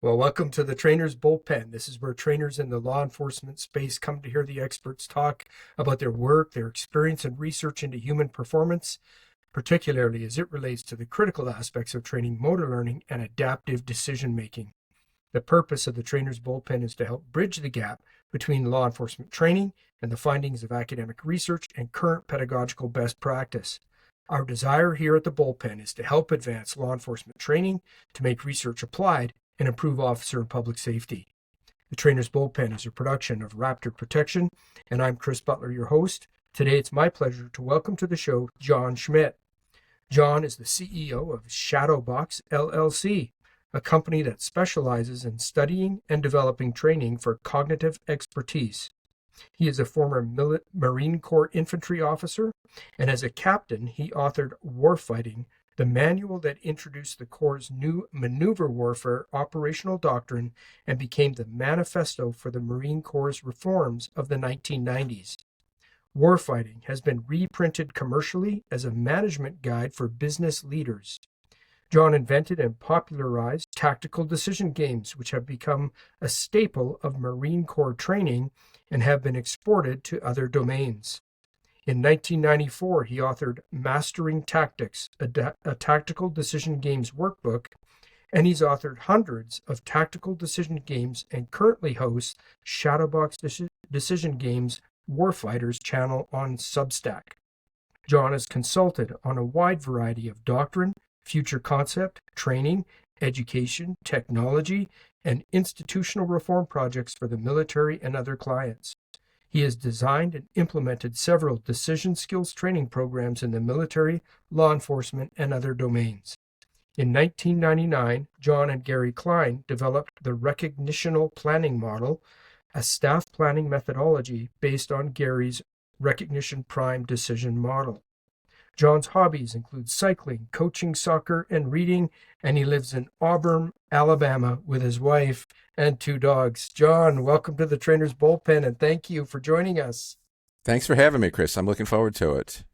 Well, welcome to the Trainers Bullpen. This is where trainers in the law enforcement space come to hear the experts talk about their work, their experience, and research into human performance, particularly as it relates to the critical aspects of training motor learning and adaptive decision making. The purpose of the Trainers Bullpen is to help bridge the gap between law enforcement training and the findings of academic research and current pedagogical best practice. Our desire here at the Bullpen is to help advance law enforcement training, to make research applied, and improve officer and public safety. The Trainers Bullpen is a production of Raptor Protection, and I'm Chris Butler, your host. Today, it's my pleasure to welcome to the show John Schmitt. John is the CEO of Shadowbox LLC, a company that specializes in studying and developing training for cognitive expertise. He is a former Marine Corps infantry officer, and as a captain, he authored Warfighting, the manual that introduced the Corps' new maneuver warfare operational doctrine and became the manifesto for the Marine Corps' reforms of the 1990s. Warfighting has been reprinted commercially as a management guide for business leaders. John invented and popularized tactical decision games, which have become a staple of Marine Corps training and have been exported to other domains. In 1994, he authored Mastering Tactics, a tactical decision games workbook, and he's authored hundreds of tactical decision games and currently hosts Shadowbox Decision Games Warfighters channel on Substack. John has consulted on a wide variety of doctrine, future concept, training, education, technology, and institutional reform projects for the military and other clients. He has designed and implemented several decision skills training programs in the military, law enforcement, and other domains. In 1999, John and Gary Klein developed the recognitional planning model, a staff planning methodology based on Gary's recognition prime decision model. John's hobbies include cycling, coaching soccer, and reading, and he lives in Auburn, Alabama with his wife and 2 dogs. John, welcome to the Trainers Bullpen, and thank you for joining us. Thanks for having me, Chris. I'm looking forward to it.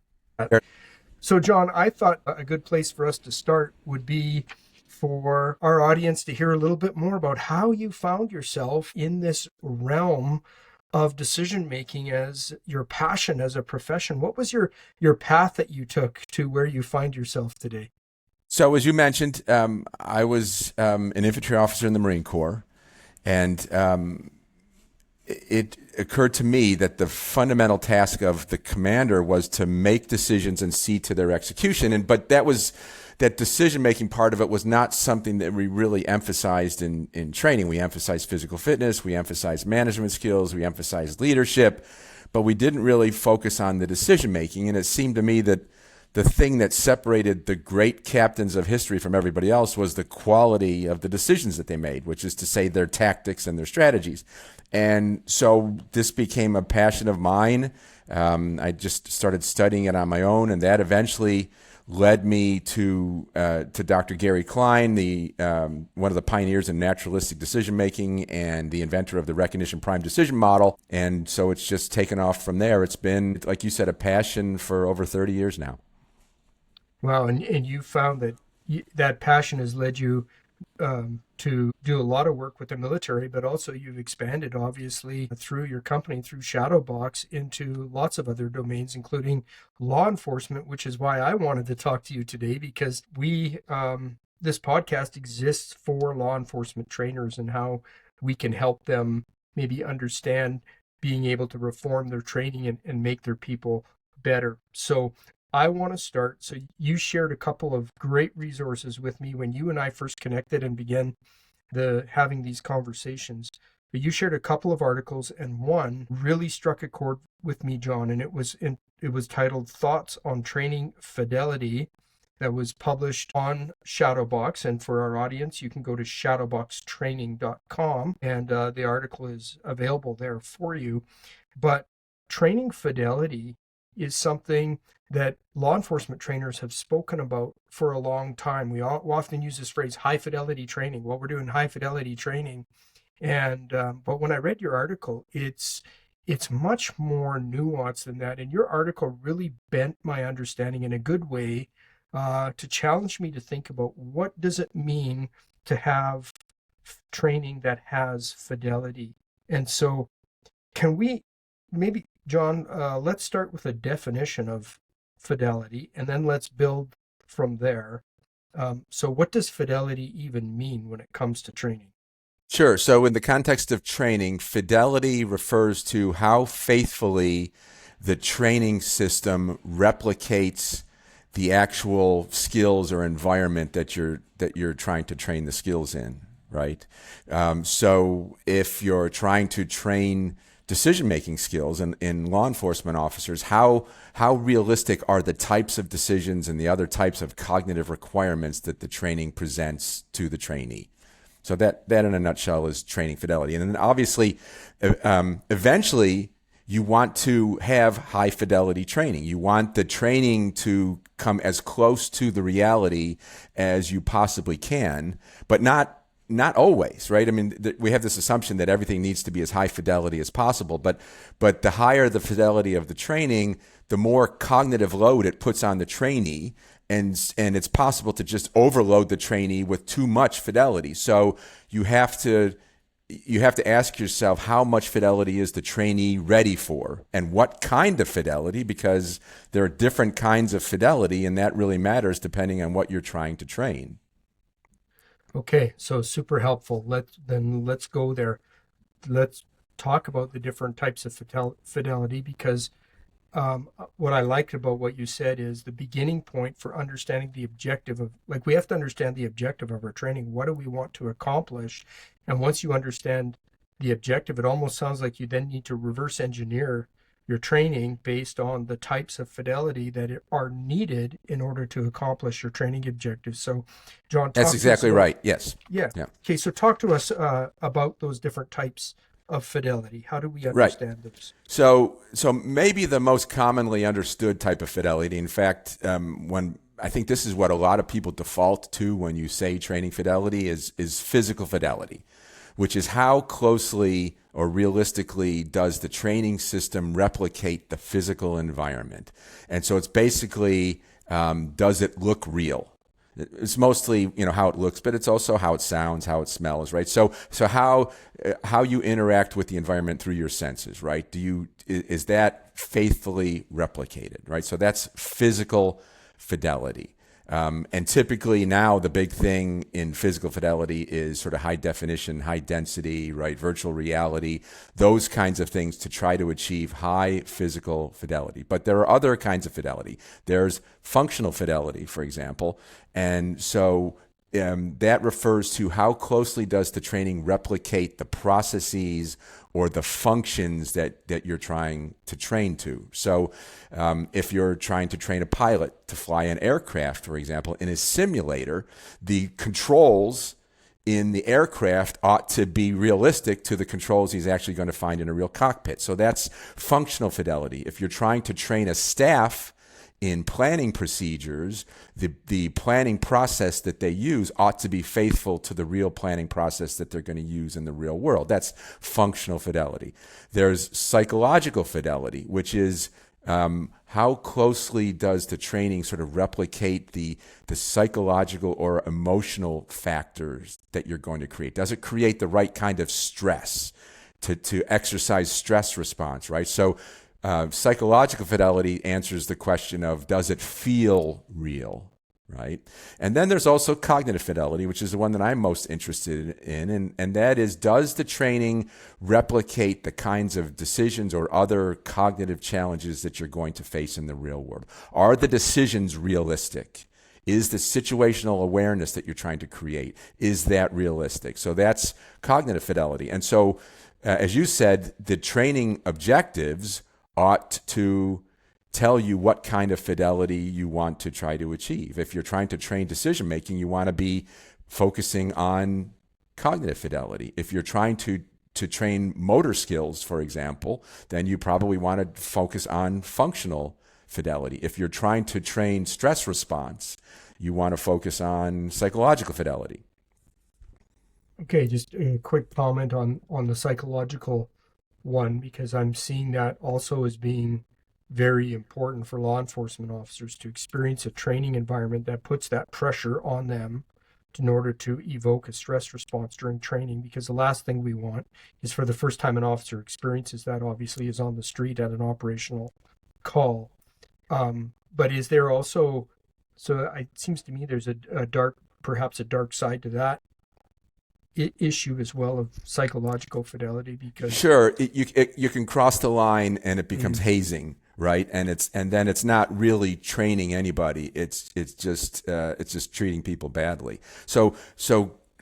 So, John, I thought a good place for us to start would be for our audience to hear a little bit more about how you found yourself in this realm of decision-making as your passion as a profession. What was your path that you took to where you find yourself today? So, as you mentioned, I was an infantry officer in the Marine Corps, and it occurred to me that the fundamental task of the commander was to make decisions and see to their execution. But that decision-making part of it was not something that we really emphasized in training. We emphasized physical fitness, we emphasized management skills, we emphasized leadership, but we didn't really focus on the decision-making. And it seemed to me that the thing that separated the great captains of history from everybody else was the quality of the decisions that they made, which is to say their tactics and their strategies. And so this became a passion of mine. I just started studying it on my own, and that eventually led me to Dr. Gary Klein, one of the pioneers in naturalistic decision making and the inventor of the recognition prime decision model. And so it's just taken off from there. It's been, like you said, a passion for over 30 years now. Wow, and you found that that passion has led you to do a lot of work with the military, but also you've expanded, obviously, through your company, through Shadowbox, into lots of other domains, including law enforcement, which is why I wanted to talk to you today, because this podcast exists for law enforcement trainers and how we can help them maybe understand being able to reform their training and make their people better. So I want to start. So you shared a couple of great resources with me when you and I first connected and began having these conversations. But you shared a couple of articles, and one really struck a chord with me, John, and it was titled "Thoughts on Training Fidelity," that was published on Shadowbox. And for our audience, you can go to shadowboxtraining.com, and the article is available there for you. But training fidelity is something that law enforcement trainers have spoken about for a long time. We often use this phrase, high fidelity training. Well, we're doing high fidelity training. And but when I read your article, it's much more nuanced than that. And your article really bent my understanding in a good way to challenge me to think about what does it mean to have training that has fidelity. And so can we maybe, John, let's start with a definition of fidelity, and then let's build from there. So what does fidelity even mean when it comes to training? Sure. So in the context of training, fidelity refers to how faithfully the training system replicates the actual skills or environment that you're trying to train the skills in, right? So if you're trying to train decision-making skills in law enforcement officers, how realistic are the types of decisions and the other types of cognitive requirements that the training presents to the trainee? So that in a nutshell is training fidelity. And then obviously, eventually, you want to have high fidelity training. You want the training to come as close to the reality as you possibly can, but not always, right? I mean, we have this assumption that everything needs to be as high fidelity as possible, but the higher the fidelity of the training, the more cognitive load it puts on the trainee, and it's possible to just overload the trainee with too much fidelity. So you have to ask yourself, how much fidelity is the trainee ready for, and what kind of fidelity, because there are different kinds of fidelity, and that really matters depending on what you're trying to train. Okay, so super helpful. Let's go there. Let's talk about the different types of fidelity, because what I liked about what you said is the beginning point for understanding the objective of, like, we have to understand the objective of our training. What do we want to accomplish? And once you understand the objective, it almost sounds like you then need to reverse engineer your training based on the types of fidelity that are needed in order to accomplish your training objectives. So, John, that's exactly right. Yes. Yeah. Yeah. Okay. So, talk to us about those different types of fidelity. How do we understand those? So maybe the most commonly understood type of fidelity, in fact, when I think this is what a lot of people default to when you say training fidelity, is physical fidelity, which is how closely or realistically does the training system replicate the physical environment. And so it's basically, does it look real? It's mostly, how it looks, but it's also how it sounds, how it smells, right? So how you interact with the environment through your senses, right? Is that faithfully replicated, right? So that's physical fidelity. And typically now the big thing in physical fidelity is sort of high definition, high density, right? Virtual reality, those kinds of things to try to achieve high physical fidelity. But there are other kinds of fidelity. There's functional fidelity, for example. And so that refers to how closely does the training replicate the processes or the functions that you're trying to train to. So if you're trying to train a pilot to fly an aircraft, for example, in a simulator, the controls in the aircraft ought to be realistic to the controls he's actually going to find in a real cockpit. So that's functional fidelity. If you're trying to train a staff in planning procedures, the planning process that they use ought to be faithful to the real planning process that they're going to use in the real world. That's functional fidelity. There's psychological fidelity, which is how closely does the training sort of replicate the psychological or emotional factors that you're going to create? Does it create the right kind of stress to exercise stress response, right? So psychological fidelity answers the question of, does it feel real, right? And then there's also cognitive fidelity, which is the one that I'm most interested in, and that is, does the training replicate the kinds of decisions or other cognitive challenges that you're going to face in the real world? Are the decisions realistic? Is the situational awareness that you're trying to create, is that realistic? So that's cognitive fidelity. And so, as you said, the training objectives ought to tell you what kind of fidelity you want to try to achieve. If you're trying to train decision making, you want to be focusing on cognitive fidelity. If you're trying to train motor skills, for example, then you probably want to focus on functional fidelity. If you're trying to train stress response, you want to focus on psychological fidelity. Okay, just a quick comment on the psychological one, because I'm seeing that also as being very important for law enforcement officers to experience a training environment that puts that pressure on them in order to evoke a stress response during training, because the last thing we want is for the first time an officer experiences that, obviously, is on the street at an operational call. But is there also, so it seems to me there's perhaps a dark side to that issue as well, of psychological fidelity, because sure, you can cross the line and it becomes hazing, right? And then it's not really training anybody. It's just treating people badly. So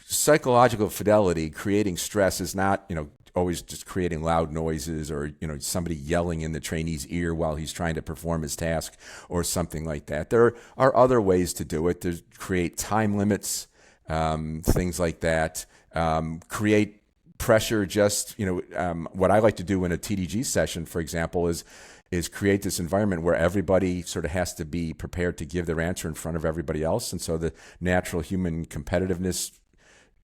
psychological fidelity, creating stress, is not always just creating loud noises or somebody yelling in the trainee's ear while he's trying to perform his task or something like that. There are other ways to do it. There's create time limits, things like that. Create pressure. What I like to do in a TDG session, for example, is create this environment where everybody sort of has to be prepared to give their answer in front of everybody else. And so the natural human competitiveness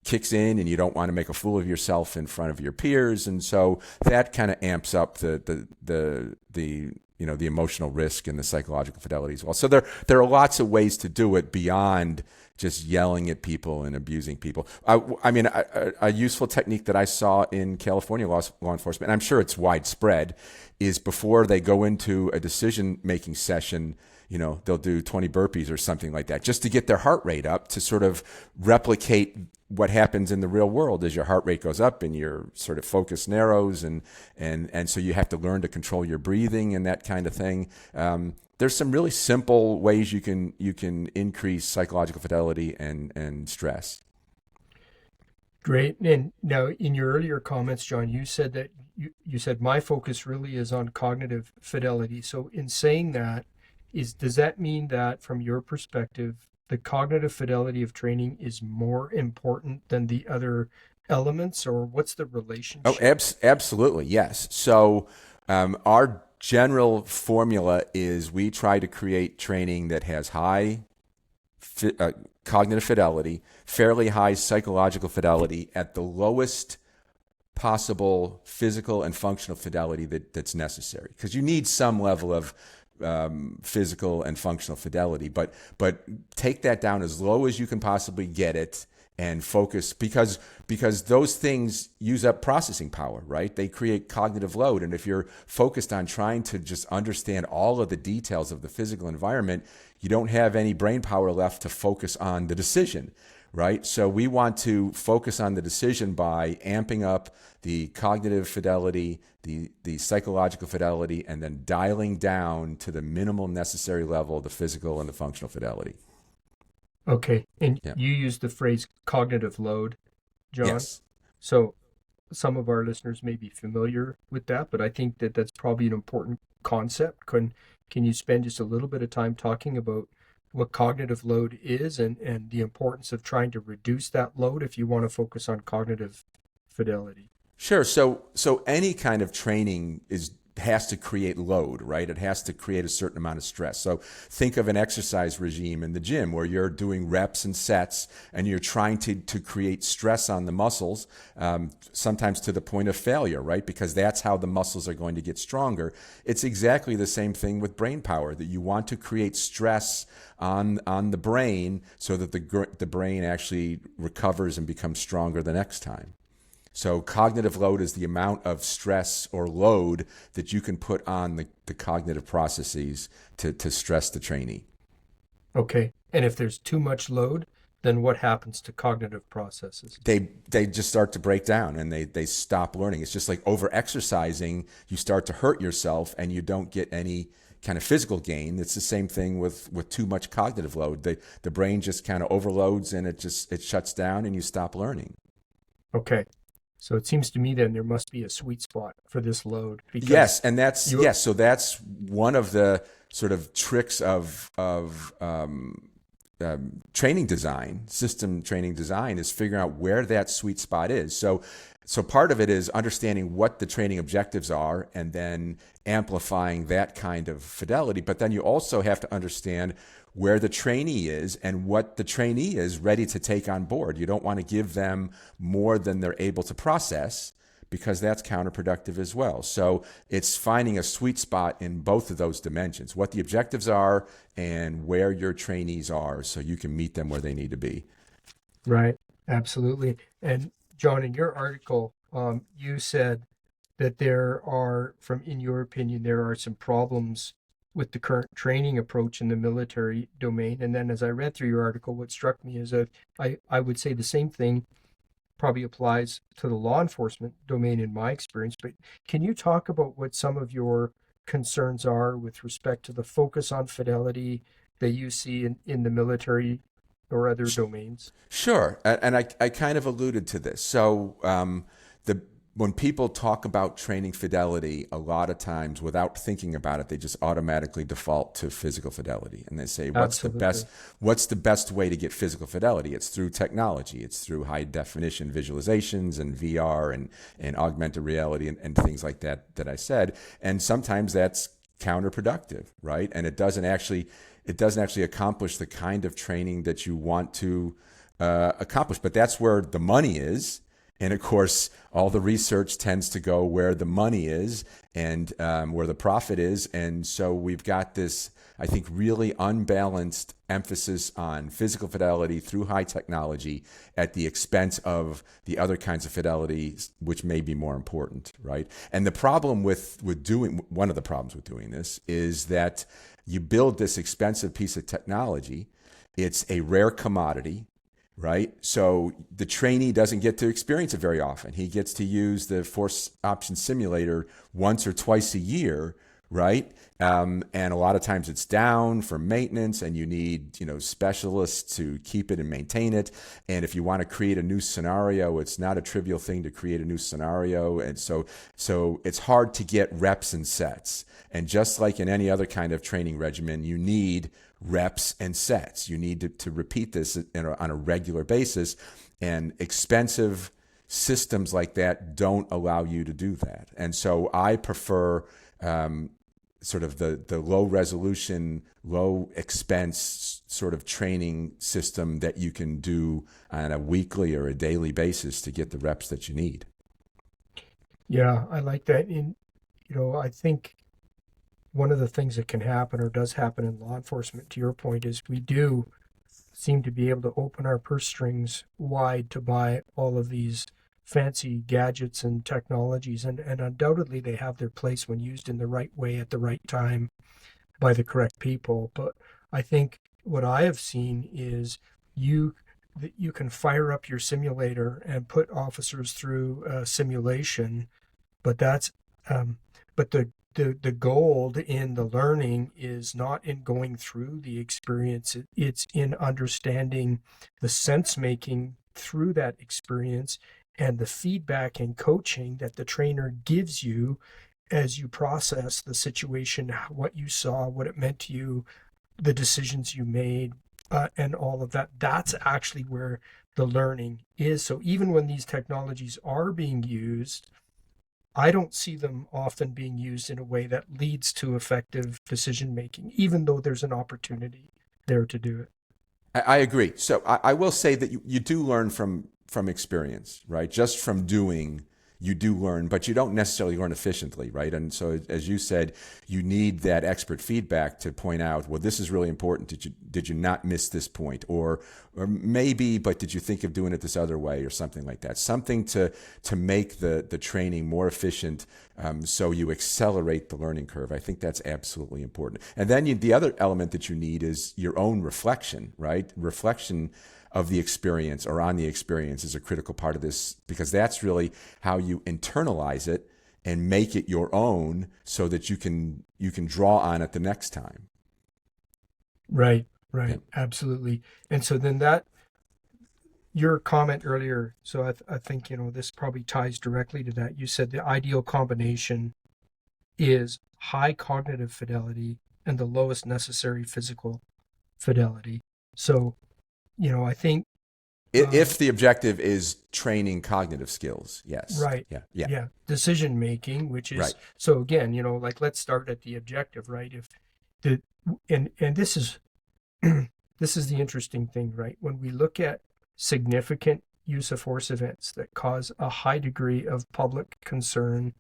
kicks in, and you don't want to make a fool of yourself in front of your peers. And so that kind of amps up the emotional risk and the psychological fidelity as well. So there are lots of ways to do it beyond just yelling at people and abusing people. A useful technique that I saw in California law enforcement, and I'm sure it's widespread, is before they go into a decision-making session, they'll do 20 burpees or something like that, just to get their heart rate up, to sort of replicate what happens in the real world as your heart rate goes up and your sort of focus narrows, and so you have to learn to control your breathing and that kind of thing. There's some really simple ways you can increase psychological fidelity and stress. Great. And now, in your earlier comments, John, you said that you said my focus really is on cognitive fidelity. So in saying that, does that mean that from your perspective, the cognitive fidelity of training is more important than the other elements, or what's the relationship? Oh, absolutely, yes. So our general formula is we try to create training that has high cognitive fidelity, fairly high psychological fidelity at the lowest possible physical and functional fidelity that's necessary, because you need some level of physical and functional fidelity, but take that down as low as you can possibly get it, and focus, because those things use up processing power, right? They create cognitive load, and if you're focused on trying to just understand all of the details of the physical environment, you don't have any brain power left to focus on the decision, right? So we want to focus on the decision by amping up the cognitive fidelity, the psychological fidelity, and then dialing down to the minimal necessary level the physical and the functional fidelity. Okay. And Yeah. you used the phrase cognitive load, John. Yes. So some of our listeners may be familiar with that, but I think that that's probably an important concept. Can you spend just a little bit of time talking about what cognitive load is, and the importance of trying to reduce that load if you want to focus on cognitive fidelity? Sure. So any kind of training has to create load, right? It has to create a certain amount of stress. So think of an exercise regime in the gym where you're doing reps and sets, and you're trying to create stress on the muscles, sometimes to the point of failure, right? Because that's how the muscles are going to get stronger. It's exactly the same thing with brain power, that you want to create stress on the brain so that the brain actually recovers and becomes stronger the next time. So cognitive load is the amount of stress or load that you can put on the cognitive processes to stress the trainee. Okay. And if there's too much load, then what happens to cognitive processes? They just start to break down, and they stop learning. It's just like over-exercising. You start to hurt yourself and you don't get any kind of physical gain. It's the same thing with too much cognitive load. The brain just kind of overloads, and it shuts down, and you stop learning. Okay. So it seems to me then there must be a sweet spot for this load. Yes, and so that's one of the sort of tricks of training design, system training design, is figuring out where that sweet spot is. So part of it is understanding what the training objectives are, and then amplifying that kind of fidelity. But then you also have to understand where the trainee is and what the trainee is ready to take on board. You don't want to give them more than they're able to process, because that's counterproductive as well. So it's finding a sweet spot in both of those dimensions, what the objectives are and where your trainees are, so you can meet them where they need to be. Right. Absolutely. And John, in your article, you said that there are, from in your opinion, there are some problems with the current training approach in the military domain. And then as I read through your article, what struck me is that I would say the same thing probably applies to the law enforcement domain in my experience. But can you talk about what some of your concerns are with respect to the focus on fidelity that you see in the military or other domains? Sure, and I kind of alluded to this. So the when people talk about training fidelity, a lot of times without thinking about it, they just automatically default to physical fidelity, and they say, Absolutely. what's the best way to get physical fidelity? It's through technology. It's through high definition visualizations and VR and augmented reality and things like that I said. And sometimes that's counterproductive, right? And it doesn't actually accomplish the kind of training that you want to accomplish. But that's where the money is. And of course, all the research tends to go where the money is and where the profit is. And so we've got this, I think, really unbalanced emphasis on physical fidelity through high technology at the expense of the other kinds of fidelity, which may be more important, right? And the problem with doing, one of the problems with doing this is that you build this expensive piece of technology. It's a rare commodity, right? So the trainee doesn't get to experience it very often. He gets to use the force option simulator once or twice a year, right? And a lot of times it's down for maintenance, and you need specialists to keep it and maintain it. And if you want to create a new scenario, it's not a trivial thing to create a new scenario. And so it's hard to get reps and sets. And just like in any other kind of training regimen, you need reps and sets. You need to repeat this on a regular basis, and expensive systems like that don't allow you to do that. And so I prefer sort of the low resolution, low expense sort of training system that you can do on a weekly or a daily basis to get the reps that you need. Yeah, I like that. I think one of the things that can happen or does happen in law enforcement, to your point, is we do seem to be able to open our purse strings wide to buy all of these fancy gadgets and technologies. And undoubtedly, they have their place when used in the right way at the right time by the correct people. But I think what I have seen is you that you can fire up your simulator and put officers through a simulation, but that's but the gold in the learning is not in going through the experience. It's in understanding the sense making through that experience and the feedback and coaching that the trainer gives you as you process the situation, what you saw, what it meant to you, the decisions you made, and all of that. That's actually where the learning is. So even when these technologies are being used, I don't see them often being used in a way that leads to effective decision making, even though there's an opportunity there to do it. I agree. So I will say that you do learn from experience, right? Just from doing, you do learn, but you don't necessarily learn efficiently, right? And so, as you said, you need that expert feedback to point out, well, this is really important. Did you not miss this point, or maybe, but did you think of doing it this other way, or something like that? Something to make the training more efficient, so you accelerate the learning curve. I think that's absolutely important. And then the other element that you need is your own reflection, right? Reflection of the experience or on the experience is a critical part of this, because that's really how you internalize it and make it your own, so that you can draw on it the next time. Right, Yeah. right, absolutely. And so then that your comment earlier, so I think this probably ties directly to that. You said the ideal combination is high cognitive fidelity and the lowest necessary physical fidelity. So I think If the objective is training cognitive skills, yes. right, Yeah. Yeah. yeah, decision making, which Right. is so again, like let's start at the objective, right? If the and this is this is the interesting thing, right? When we look at significant use of force events that cause a high degree of public concern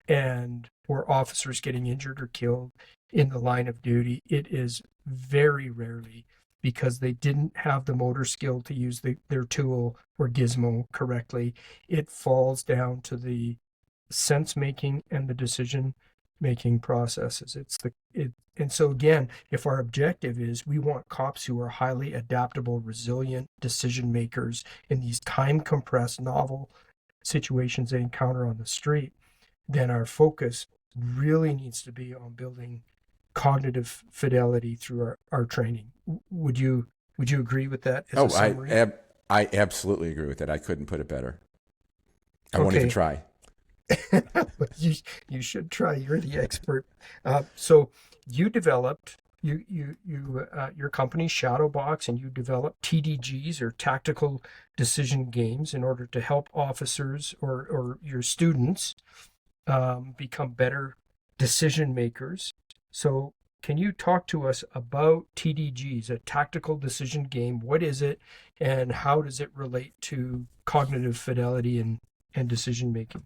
and or officers getting injured or killed in the line of duty, it is very rarely because they didn't have the motor skill to use their tool or gizmo correctly. It falls down to the sense making and the decision making processes. And so again, if our objective is we want cops who are highly adaptable, resilient decision makers in these time compressed novel situations they encounter on the street, then our focus really needs to be on building cognitive fidelity through our training. Would you agree with that as a summary? I absolutely agree with that. I couldn't put it better. I won't even try. You should try. You're the expert. So you developed your company Shadowbox, and you developed TDGs, or tactical decision games, in order to help officers or your students become better decision makers. So can you talk to us about TDGs, a tactical decision game? What is it, and how does it relate to cognitive fidelity and decision making?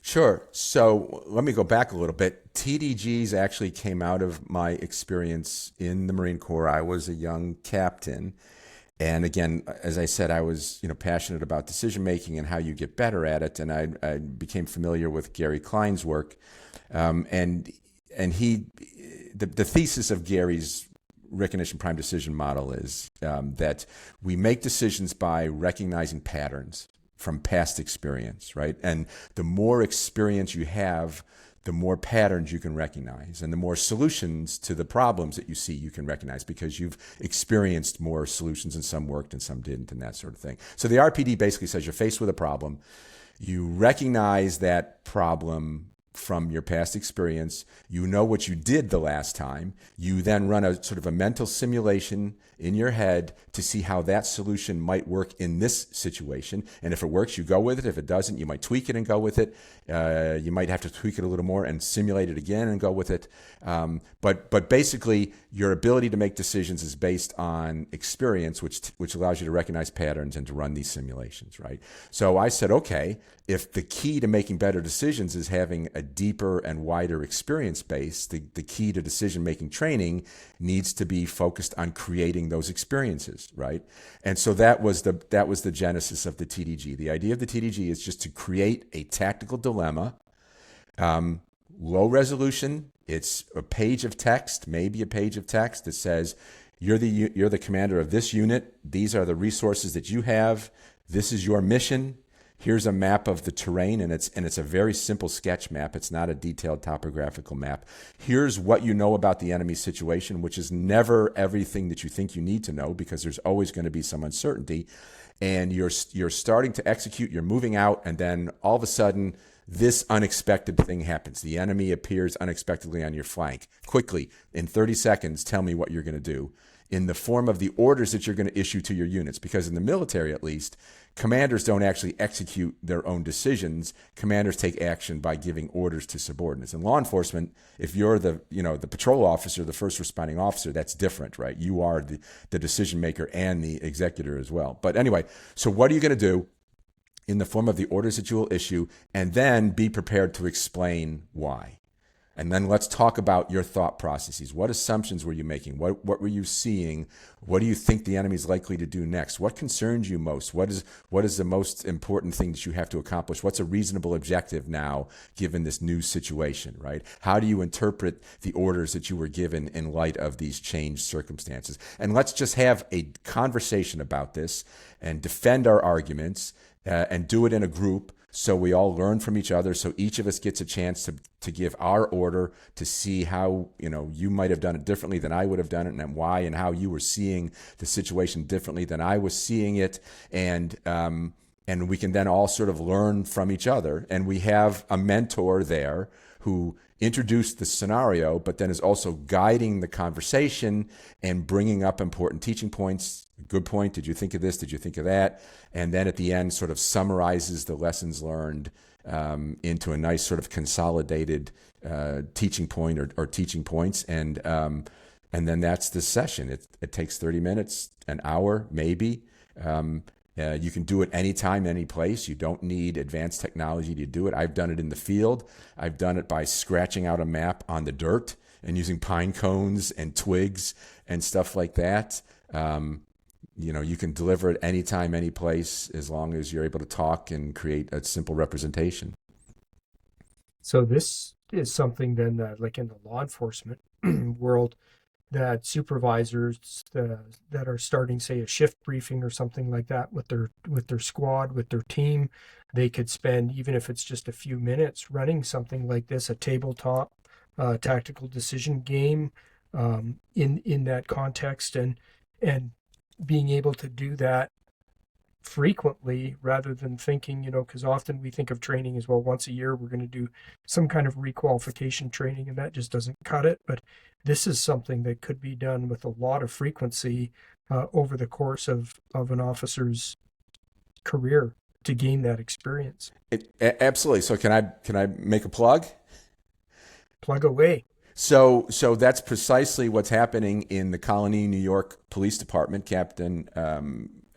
Sure. So let me go back a little bit. TDGs actually came out of my experience in the Marine Corps. I was a young captain. And again, as I said, I was passionate about decision making and how you get better at it. And I became familiar with Gary Klein's work. And the thesis of Gary's recognition prime decision model is that we make decisions by recognizing patterns from past experience, right? And the more experience you have, the more patterns you can recognize, and the more solutions to the problems that you see you can recognize, because you've experienced more solutions, and some worked and some didn't, and that sort of thing. So the RPD basically says you're faced with a problem. You recognize that problem from your past experience. You know what you did the last time. You then run a sort of a mental simulation in your head to see how that solution might work in this situation. And if it works, you go with it. If it doesn't, you might tweak it and go with it. You might have to tweak it a little more and simulate it again and go with it. But basically, your ability to make decisions is based on experience, which allows you to recognize patterns and to run these simulations, right? So I said, okay, if the key to making better decisions is having a deeper and wider experience base, the key to decision-making training needs to be focused on creating those experiences, right? And so that was the genesis of the TDG. The idea of the TDG is just to create a tactical dilemma, low resolution. It's a page of text, maybe a page of text that says, you're the commander of this unit. These are the resources that you have. This is your mission. Here's a map of the terrain, and it's a very simple sketch map. It's not a detailed topographical map. Here's what you know about the enemy situation, which is never everything that you think you need to know, because there's always going to be some uncertainty. And you're starting to execute, you're moving out, and then all of a sudden, this unexpected thing happens. The enemy appears unexpectedly on your flank. Quickly, in 30 seconds, tell me what you're going to do in the form of the orders that you're going to issue to your units. Because in the military, at least, commanders don't actually execute their own decisions. Commanders take action by giving orders to subordinates. In law enforcement, if you're the patrol officer, the first responding officer, that's different, right? You are the decision maker and the executor as well. But anyway, so what are you going to do in the form of the orders that you will issue, and then be prepared to explain why? And then let's talk about your thought processes. What assumptions were you making? What were you seeing? What do you think the enemy is likely to do next? What concerns you most? What is the most important thing that you have to accomplish? What's a reasonable objective now, given this new situation, right? How do you interpret the orders that you were given in light of these changed circumstances? And let's just have a conversation about this and defend our arguments and do it in a group, so we all learn from each other, so each of us gets a chance to give our order, to see how you might have done it differently than I would have done it, and why, and how you were seeing the situation differently than I was seeing it. And we can then all sort of learn from each other. And we have a mentor there who introduced the scenario, but then is also guiding the conversation and bringing up important teaching points. Good point. Did you think of this? Did you think of that? And then at the end sort of summarizes the lessons learned into a nice sort of consolidated teaching point or teaching points. And then that's the session. It takes 30 minutes, an hour, maybe. You can do it anytime, any place. You don't need advanced technology to do it. I've done it in the field. I've done it by scratching out a map on the dirt and using pine cones and twigs and stuff like that. You can deliver it anytime, any place, as long as you're able to talk and create a simple representation. So this is something then that, like in the law enforcement world, that supervisors that are starting, say, a shift briefing or something like that with their squad, with their team, they could spend, even if it's just a few minutes, running something like this, a tabletop tactical decision game, in that context, and being able to do that frequently rather than thinking, because often we think of training as, well, once a year we're going to do some kind of requalification training, and that just doesn't cut it. But this is something that could be done with a lot of frequency over the course of an officer's career to gain that experience. Absolutely. So can I make a plug? Plug away. So that's precisely what's happening in the Colony, New York Police Department. Captain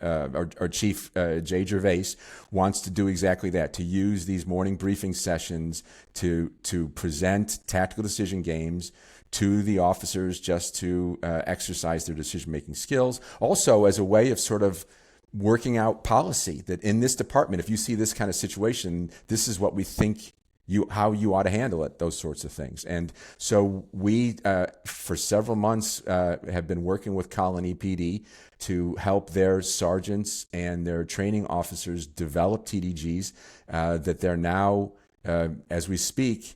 our Chief Jay Gervais wants to do exactly that, to use these morning briefing sessions to present tactical decision games to the officers, just to exercise their decision-making skills. Also as a way of sort of working out policy, that in this department, if you see this kind of situation, this is what we think how you ought to handle it, those sorts of things. And so we, for several months, have been working with Colony PD to help their sergeants and their training officers develop TDGs that they're now, as we speak,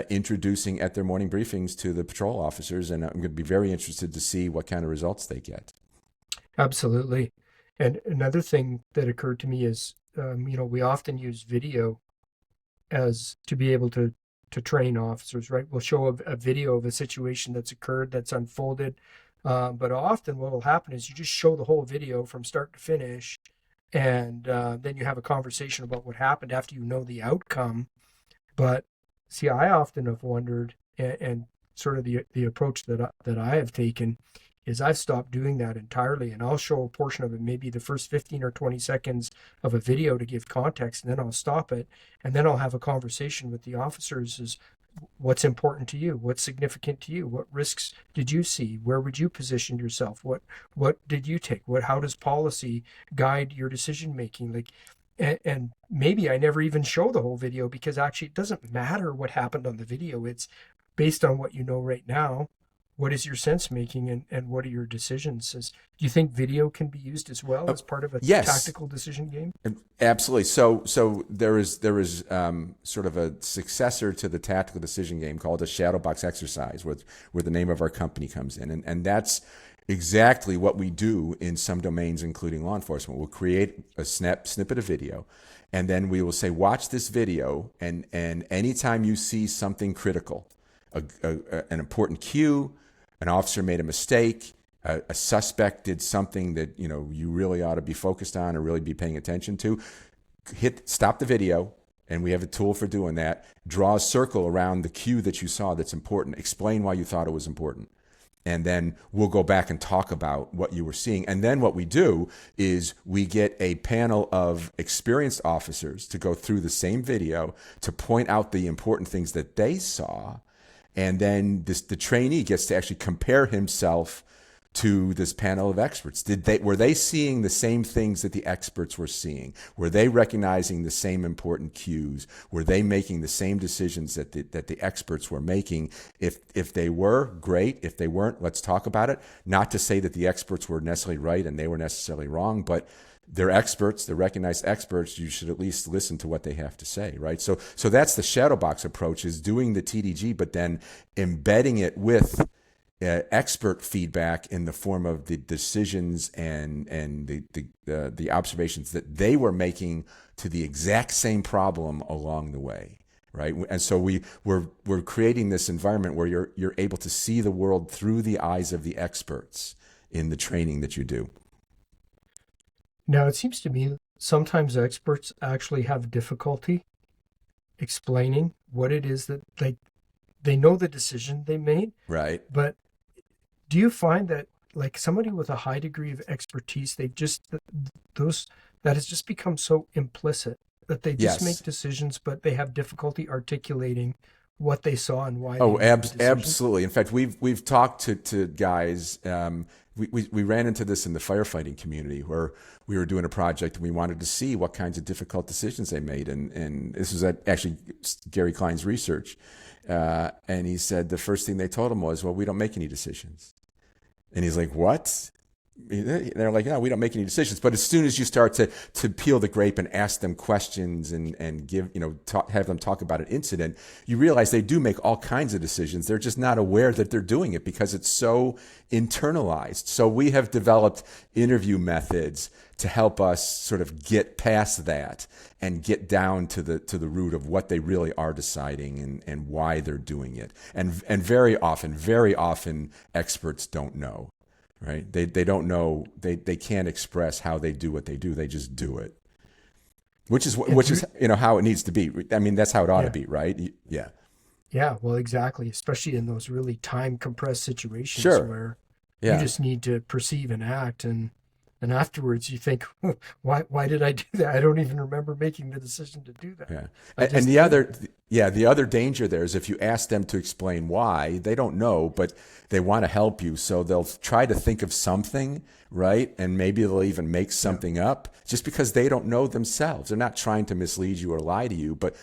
introducing at their morning briefings to the patrol officers. And I'm going to be very interested to see what kind of results they get. Absolutely. And another thing that occurred to me is, we often use video as to be able to train officers, right? We'll show a video of a situation that's occurred, that's unfolded. But often what will happen is you just show the whole video from start to finish, and then you have a conversation about what happened after you know the outcome. But see, I often have wondered, and sort of the approach that I have taken is I've stopped doing that entirely, and I'll show a portion of it, maybe the first 15 or 20 seconds of a video to give context, and then I'll stop it, and then I'll have a conversation with the officers is, what's important to you? What's significant to you? What risks did you see? Where would you position yourself? What did you take? How does policy guide your decision making? Like, and maybe I never even show the whole video, because actually it doesn't matter what happened on the video. It's based on what you know right now. What is your sense making, and what are your decisions? Do you think video can be used as well as part of a tactical decision game? Absolutely. So there is sort of a successor to the tactical decision game called a Shadowbox exercise, where the name of our company comes in, and that's exactly what we do in some domains, including law enforcement. We'll create a snippet of video, and then we will say, watch this video, and anytime you see something critical, an important cue, an officer made a mistake, a suspect did something that you really ought to be focused on or really be paying attention to, stop the video, and we have a tool for doing that. Draw a circle around the cue that you saw that's important. Explain why you thought it was important. And then we'll go back and talk about what you were seeing. And then what we do is we get a panel of experienced officers to go through the same video to point out the important things that they saw. And then the trainee gets to actually compare himself to this panel of experts. Were they seeing the same things that the experts were seeing? Were they recognizing the same important cues? Were they making the same decisions that the experts were making? If they were, great. If they weren't, let's talk about it. Not to say that the experts were necessarily right and they were necessarily wrong, but they're experts, they're recognized experts. You should at least listen to what they have to say, right? So that's the Shadowbox approach, is doing the TDG, but then embedding it with expert feedback in the form of the decisions and the observations that they were making to the exact same problem along the way, right? And so we're creating this environment where you're able to see the world through the eyes of the experts in the training that you do. Now, it seems to me sometimes experts actually have difficulty explaining what it is that they know the decision they made. Right. But do you find that, like, somebody with a high degree of expertise, that has just become so implicit that they just make decisions, but they have difficulty articulating what they saw and why Oh, they made the decision? absolutely. In fact, we've talked to guys. We ran into this in the firefighting community where we were doing a project and we wanted to see what kinds of difficult decisions they made. And this was actually Gary Klein's research. And he said the first thing they told him was, well, we don't make any decisions. And he's like, what? They're like, no, we don't make any decisions. But as soon as you start to peel the grape and ask them questions and give, have them talk about an incident, you realize they do make all kinds of decisions. They're just not aware that they're doing it because it's so internalized. So we have developed interview methods to help us sort of get past that and get down to the root of what they really are deciding and why they're doing it. And very often experts don't know. Right? They don't know, they can't express how they do what they do. They just do it. Which is how it needs to be. I mean, that's how it ought to be, right? Yeah. Yeah, well, exactly. Especially in those really time compressed situations where you just need to perceive and act, and afterwards you think, why did I do that? I don't even remember making the decision to do that. Yeah. And the other danger there is if you ask them to explain why, they don't know, but they want to help you. So they'll try to think of something, right? And maybe they'll even make something up just because they don't know themselves. They're not trying to mislead you or lie to you, but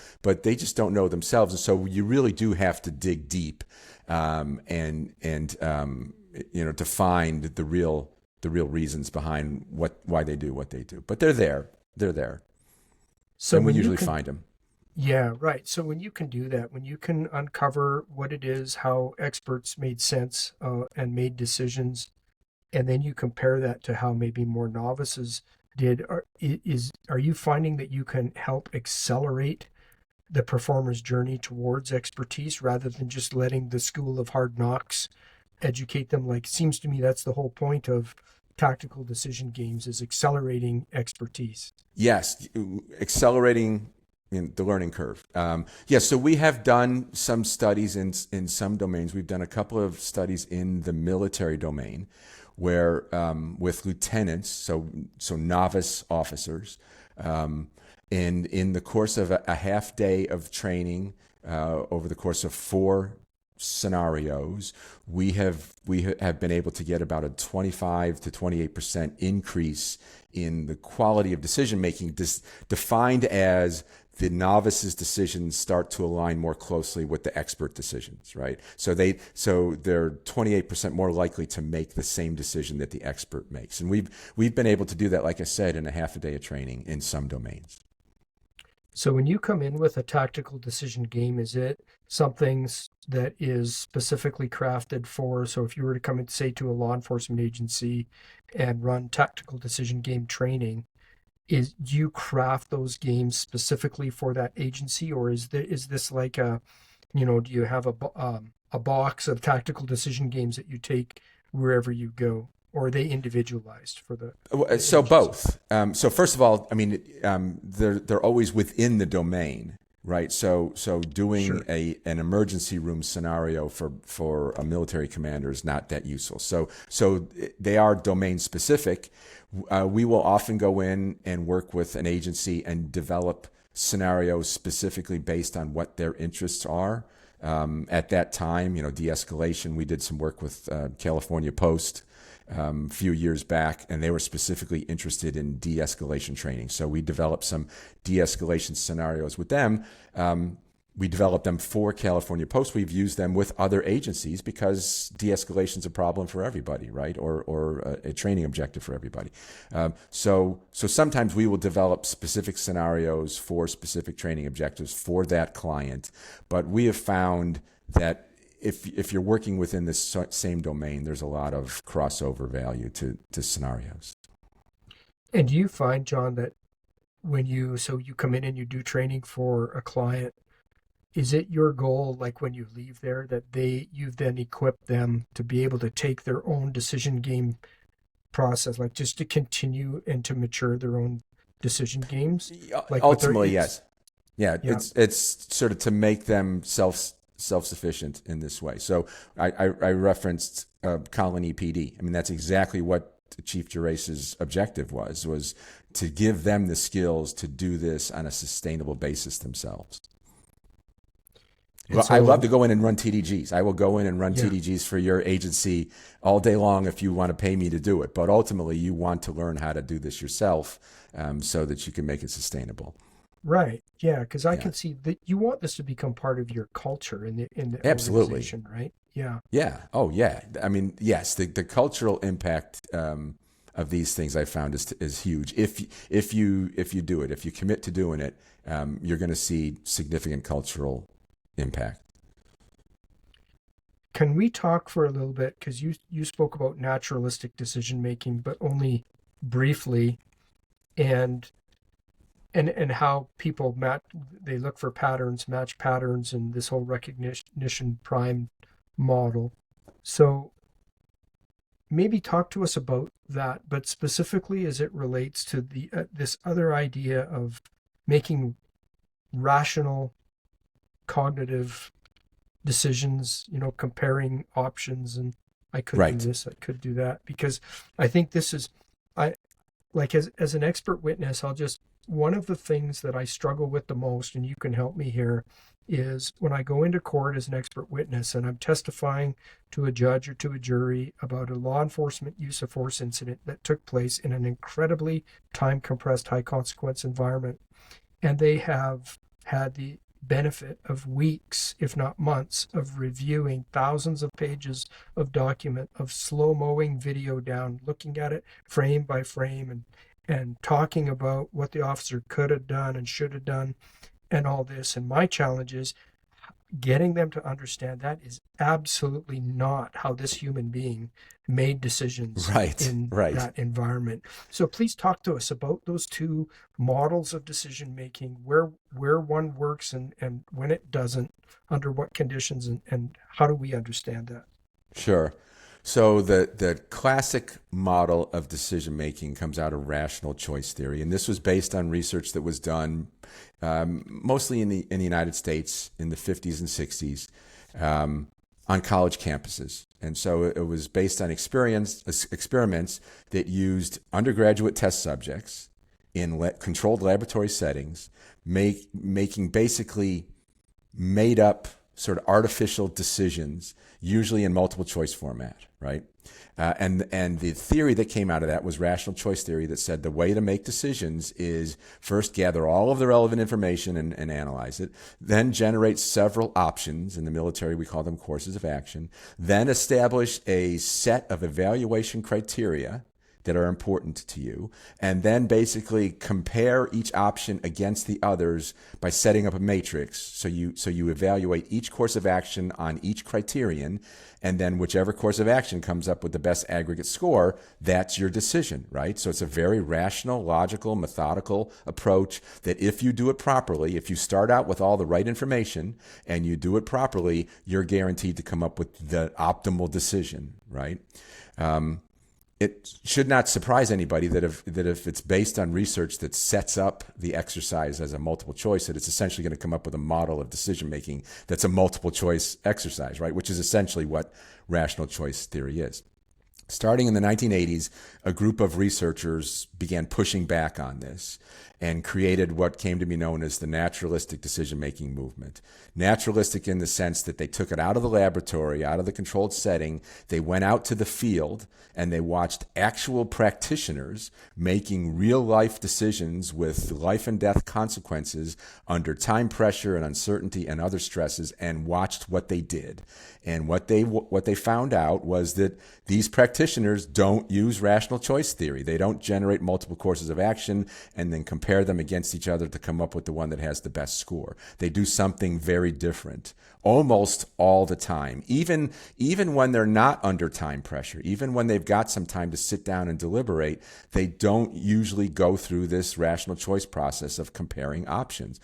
they just don't know themselves. And so you really do have to dig deep and to find the real reasons behind why they do what they do. But they're there. So and we usually find them. Yeah, right. So when you can do that, when you can uncover what it is, how experts made sense and made decisions, and then you compare that to how maybe more novices did, are you finding that you can help accelerate the performer's journey towards expertise rather than just letting the school of hard knocks educate them? Like, seems to me that's the whole point of tactical decision games, is accelerating expertise. Yes, accelerating the learning curve. So we have done some studies in some domains. We've done a couple of studies in the military domain where with lieutenants, so novice officers, and in the course of a half day of training over the course of 4 scenarios, we have been able to get about a 25 to 28% increase in the quality of decision making, defined as the novice's decisions start to align more closely with the expert decisions, right? So they're 28% more likely to make the same decision that the expert makes. And we've been able to do that, like I said, in a half a day of training in some domains. So when you come in with a tactical decision game, is it something that is specifically crafted for, so if you were to come in, say, to a law enforcement agency and run tactical decision game training, do you craft those games specifically for that agency, or is this like do you have a box of tactical decision games that you take wherever you go? Or are they individualized for the so both. So first of all, I mean, they're always within the domain, right? So doing an emergency room scenario for a military commander is not that useful. So they are domain specific. We will often go in and work with an agency and develop scenarios specifically based on what their interests are. At that time, de-escalation. We did some work with California Post a few years back, and they were specifically interested in de-escalation training. So we developed some de-escalation scenarios with them. We developed them for California Post. We've used them with other agencies because de-escalation is a problem for everybody, right? Or a training objective for everybody. So sometimes we will develop specific scenarios for specific training objectives for that client. But we have found that if you're working within this same domain, there's a lot of crossover value to scenarios. And do you find, John, that when you come in and you do training for a client, is it your goal, like when you leave there, that you've then equipped them to be able to take their own decision game process, like just to continue and to mature their own decision games? Like ultimately, yes. Yeah, it's sort of to make them self-sufficient in this way. So I referenced Colin EPD. I mean, that's exactly what Chief Gerace's objective was to give them the skills to do this on a sustainable basis themselves. And Well, I so, love to go in and run TDGs. I will go in and run yeah, TDGs for your agency all day long if you want to pay me to do it. But ultimately, you want to learn how to do this yourself so that you can make it sustainable. right. Yeah, because I Yeah, can see that you want this to become part of your culture in the absolutely. organization, right? Yeah. Yeah. Oh, yeah. I mean, yes, the cultural impact of these things I found is huge. If you do it, if you commit to doing it, you're going to see significant cultural impact. Can we talk for a little bit? Because you spoke about naturalistic decision making, but only briefly, and and how people they look for patterns, match patterns, and this whole recognition prime model. So maybe talk to us about that, but specifically as it relates to the this other idea of making rational cognitive decisions, comparing options, and I could do Right. this, I could do that, because I think this is, I like, as an expert witness, I'll just, one of the things that I struggle with the most, and you can help me here, is when I go into court as an expert witness and I'm testifying to a judge or to a jury about a law enforcement use of force incident that took place in an incredibly time compressed, high consequence environment. And they have had the benefit of weeks, if not months, of reviewing thousands of pages of document, of slow mowing video down, looking at it frame by frame, and talking about what the officer could have done and should have done and all this. And my challenge is getting them to understand that is absolutely not how this human being made decisions Right. in Right. that environment. So please talk to us about those two models of decision making, where one works and when it doesn't, under what conditions, and how do we understand that? Sure. So the classic model of decision making comes out of rational choice theory, and this was based on research that was done mostly in the United States in the 50s and 60s on college campuses. And so it was based on experiments that used undergraduate test subjects in controlled laboratory settings, making basically made up sort of artificial decisions, usually in multiple choice format, right? And the theory that came out of that was rational choice theory that said the way to make decisions is first gather all of the relevant information and analyze it, then generate several options. In the military, we call them courses of action, then establish a set of evaluation criteria that are important to you, and then basically compare each option against the others by setting up a matrix. So you evaluate each course of action on each criterion, and then whichever course of action comes up with the best aggregate score, that's your decision, right? So it's a very rational, logical, methodical approach that if you do it properly, if you start out with all the right information and you do it properly, you're guaranteed to come up with the optimal decision, right? It should not surprise anybody that if it's based on research that sets up the exercise as a multiple choice, that it's essentially going to come up with a model of decision making that's a multiple choice exercise, right? Which is essentially what rational choice theory is. Starting in the 1980s, a group of researchers began pushing back on this and created what came to be known as the naturalistic decision-making movement. Naturalistic in the sense that they took it out of the laboratory, out of the controlled setting, they went out to the field, and they watched actual practitioners making real-life decisions with life and death consequences under time pressure and uncertainty and other stresses, and watched what they did. And what they found out was that these practitioners don't use rational choice theory. They don't generate multiple courses of action and then compare them against each other to come up with the one that has the best score. They do something very different almost all the time, even when they're not under time pressure, even when they've got some time to sit down and deliberate, they don't usually go through this rational choice process of comparing options.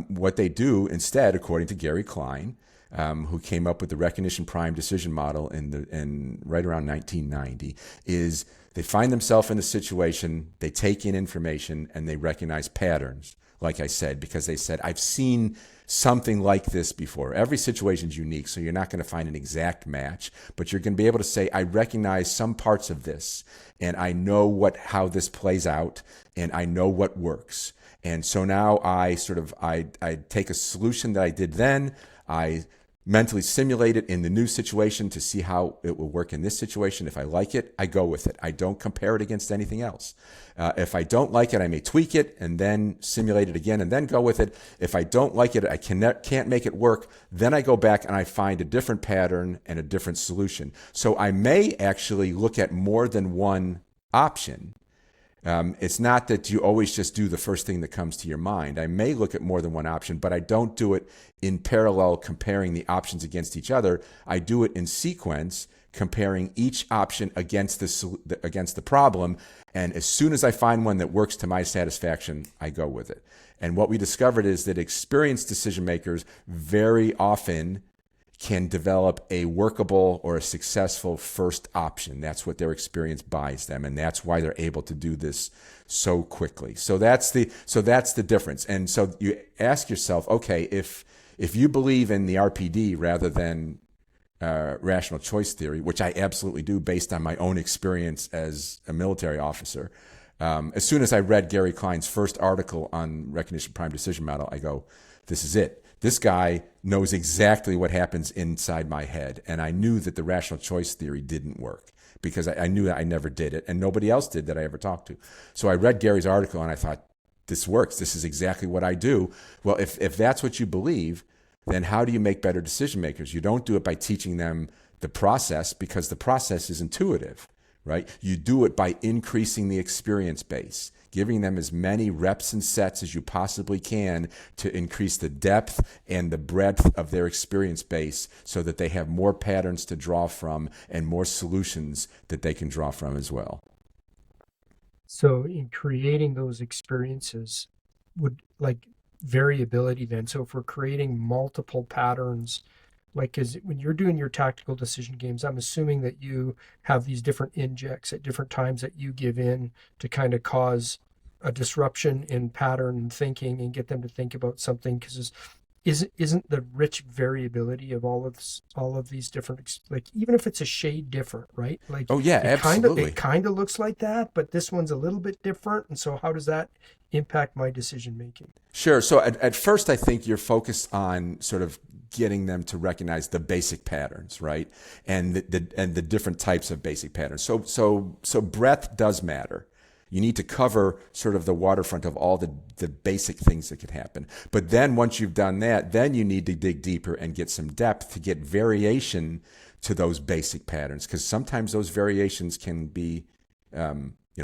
What they do instead, according to Gary Klein, who came up with the recognition prime decision model in right around 1990, is they find themselves in a situation, they take in information, and they recognize patterns, like I said, because they said, I've seen something like this before. Every situation is unique, so you're not going to find an exact match, but you're going to be able to say, I recognize some parts of this, and I know how this plays out, and I know what works. And so now I take a solution that I did then, I mentally simulate it in the new situation to see how it will work in this situation. If I like it, I go with it. I don't compare it against anything else. If I don't like it, I may tweak it and then simulate it again and then go with it. If I don't like it, I can't make it work, then I go back and I find a different pattern and a different solution. So I may actually look at more than one option. It's not that you always just do the first thing that comes to your mind. I may look at more than one option, but I don't do it in parallel, comparing the options against each other. I do it in sequence, comparing each option against the problem. And as soon as I find one that works to my satisfaction, I go with it. And what we discovered is that experienced decision makers very often can develop a workable or a successful first option. That's what their experience buys them, and that's why they're able to do this so quickly. So that's the difference. And so you ask yourself, okay, if you believe in the RPD rather than rational choice theory, which I absolutely do based on my own experience as a military officer, as soon as I read Gary Klein's first article on recognition prime decision model, I go, this is it. This guy knows exactly what happens inside my head. And I knew that the rational choice theory didn't work because I knew that I never did it and nobody else did that I ever talked to. So I read Gary's article and I thought, this works. This is exactly what I do. Well, if that's what you believe, then how do you make better decision makers? You don't do it by teaching them the process because the process is intuitive, right? You do it by increasing the experience base, giving them as many reps and sets as you possibly can to increase the depth and the breadth of their experience base so that they have more patterns to draw from and more solutions that they can draw from as well. So in creating those experiences, would like variability then? So if we're creating multiple patterns, like when you're doing your tactical decision games, I'm assuming that you have these different injects at different times that you give in to kind of cause a disruption in pattern thinking and get them to think about something, because isn't the rich variability of all of these different, like even if it's a shade different, right? Like, oh yeah, absolutely. It kind of looks like that, but this one's a little bit different. And so how does that impact my decision making? Sure. So at first, I think you're focused on sort of getting them to recognize the basic patterns, right? And the different types of basic patterns. So breadth does matter. You need to cover sort of the waterfront of all the basic things that could happen. But then once you've done that, then you need to dig deeper and get some depth to get variation to those basic patterns, because sometimes those variations can be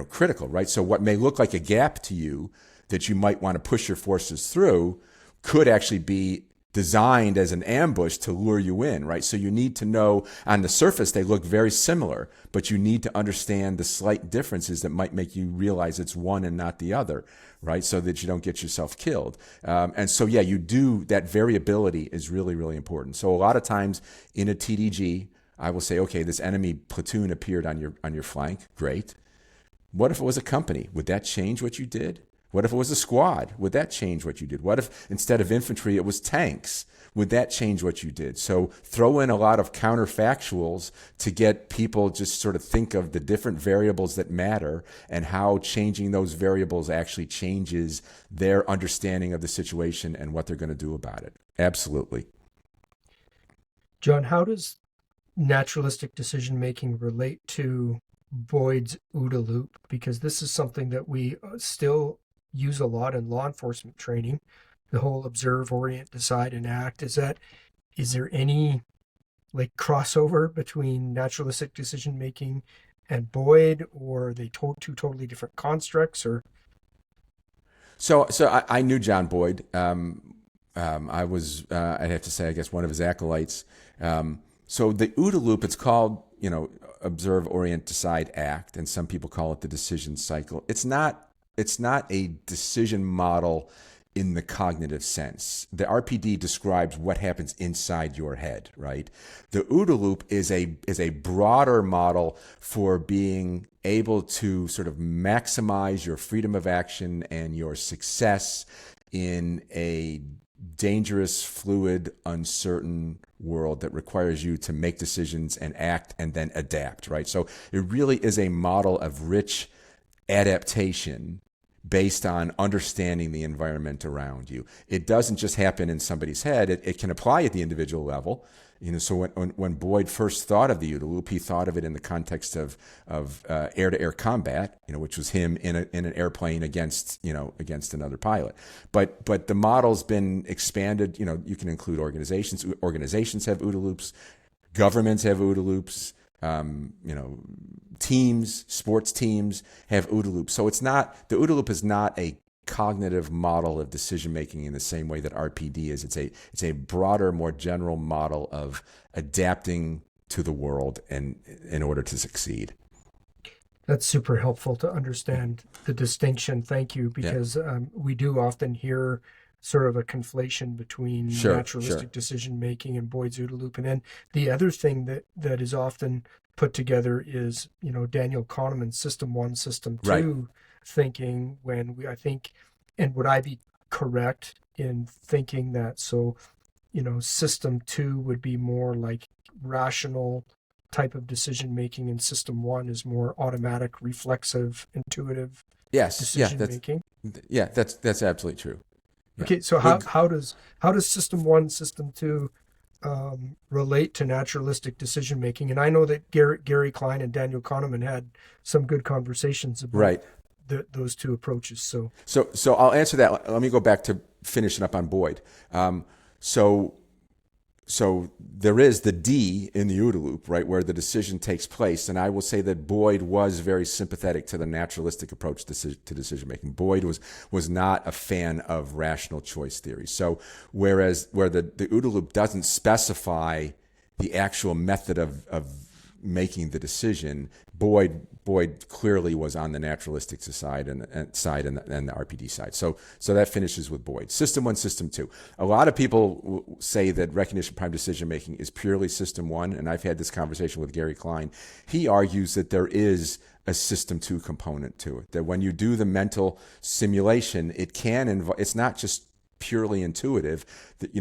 critical, right? So what may look like a gap to you that you might want to push your forces through could actually be designed as an ambush to lure you in, right? So you need to know, on the surface, they look very similar, but you need to understand the slight differences that might make you realize it's one and not the other, right? So that you don't get yourself killed. And so, yeah, that variability is really, really important. So a lot of times in a TDG, I will say, okay, this enemy platoon appeared on your flank. Great. What if it was a company? Would that change what you did? What if it was a squad? Would that change what you did? What if instead of infantry, it was tanks? Would that change what you did? So throw in a lot of counterfactuals to get people just sort of think of the different variables that matter and how changing those variables actually changes their understanding of the situation and what they're going to do about it. Absolutely. John, how does naturalistic decision making relate to Boyd's OODA loop? Because this is something that we still use a lot in law enforcement training, the whole observe, orient, decide, and act. Is there any like crossover between naturalistic decision making and Boyd, or are they two totally different constructs? Or so I knew John Boyd. I was I'd have to say, I guess, one of his acolytes. So the OODA loop, it's called observe, orient, decide, act, and some people call it the decision cycle. It's not a decision model in the cognitive sense. The RPD describes what happens inside your head, right? The OODA loop is a broader model for being able to sort of maximize your freedom of action and your success in a dangerous, fluid, uncertain world that requires you to make decisions and act and then adapt, right? So it really is a model of rich adaptation based on understanding the environment around you. It doesn't just happen in somebody's head. It can apply at the individual level. So when Boyd first thought of the OODA loop, he thought of it in the context of air-to-air combat, which was him in an airplane against another pilot. But the model's been expanded. You can include organizations. Organizations have OODA loops. Governments have OODA loops. Teams, sports teams have OODA loops. So the OODA loop is not a cognitive model of decision making in the same way that RPD is. It's a broader, more general model of adapting to the world and in order to succeed. That's super helpful to understand the distinction. Thank you, because we do often hear sort of a conflation between naturalistic decision making and Boyd's OODA loop. And then the other thing that is often put together is, Daniel Kahneman's System 1, System 2 thinking, I think, and would I be correct in thinking that, System 2 would be more like rational type of decision making, and System 1 is more automatic, reflexive, intuitive decision making? Yeah, that's absolutely true. Yeah. Okay, so how does System 1, System 2 relate to naturalistic decision making? And I know that Gary Klein and Daniel Kahneman had some good conversations about those two approaches. So I'll answer that. Let me go back to finishing up on Boyd. So there is the D in the OODA loop, right, where the decision takes place. And I will say that Boyd was very sympathetic to the naturalistic approach to decision making. Boyd was not a fan of rational choice theory. So where the OODA loop doesn't specify the actual method of making the decision, Boyd clearly was on the naturalistic side and the RPD side. So that finishes with Boyd. System 1, System 2. A lot of people say that recognition prime decision making is purely System 1, and I've had this conversation with Gary Klein. He argues that there is a System 2 component to it. That when you do the mental simulation, it's not just purely intuitive. That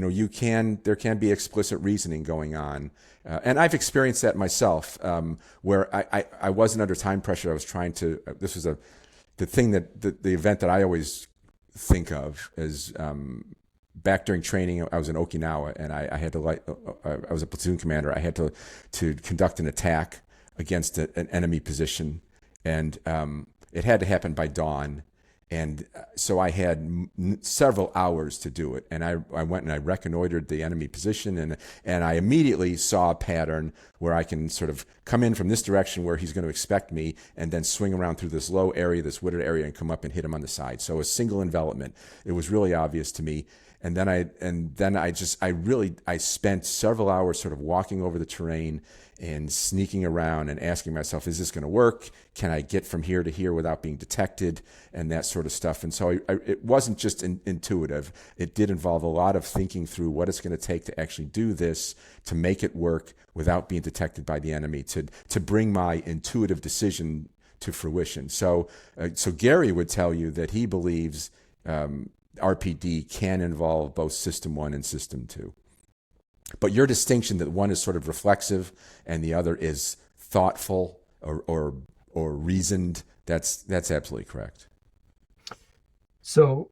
there can be explicit reasoning going on. And I've experienced that myself, where I wasn't under time pressure. I was trying to. This was the event that I always think of as back during training. I was in Okinawa, and I had to I was a platoon commander. I had to conduct an attack against an enemy position, and it had to happen by dawn. And so I had several hours to do it. And I went and I reconnoitered the enemy position, and I immediately saw a pattern where I can sort of come in from this direction where he's going to expect me, and then swing around through this low area, this wooded area, and come up and hit him on the side. So a single envelopment. It was really obvious to me. And then I spent several hours sort of walking over the terrain and sneaking around and asking myself, is this going to work? Can I get from here to here without being detected? And that sort of stuff. And so it wasn't just intuitive. It did involve a lot of thinking through what it's going to take to actually do this, to make it work without being detected by the enemy, to bring my intuitive decision to fruition. So Gary would tell you that he believes RPD can involve both System 1 and System 2. But your distinction that one is sort of reflexive and the other is thoughtful or reasoned, that's absolutely correct. So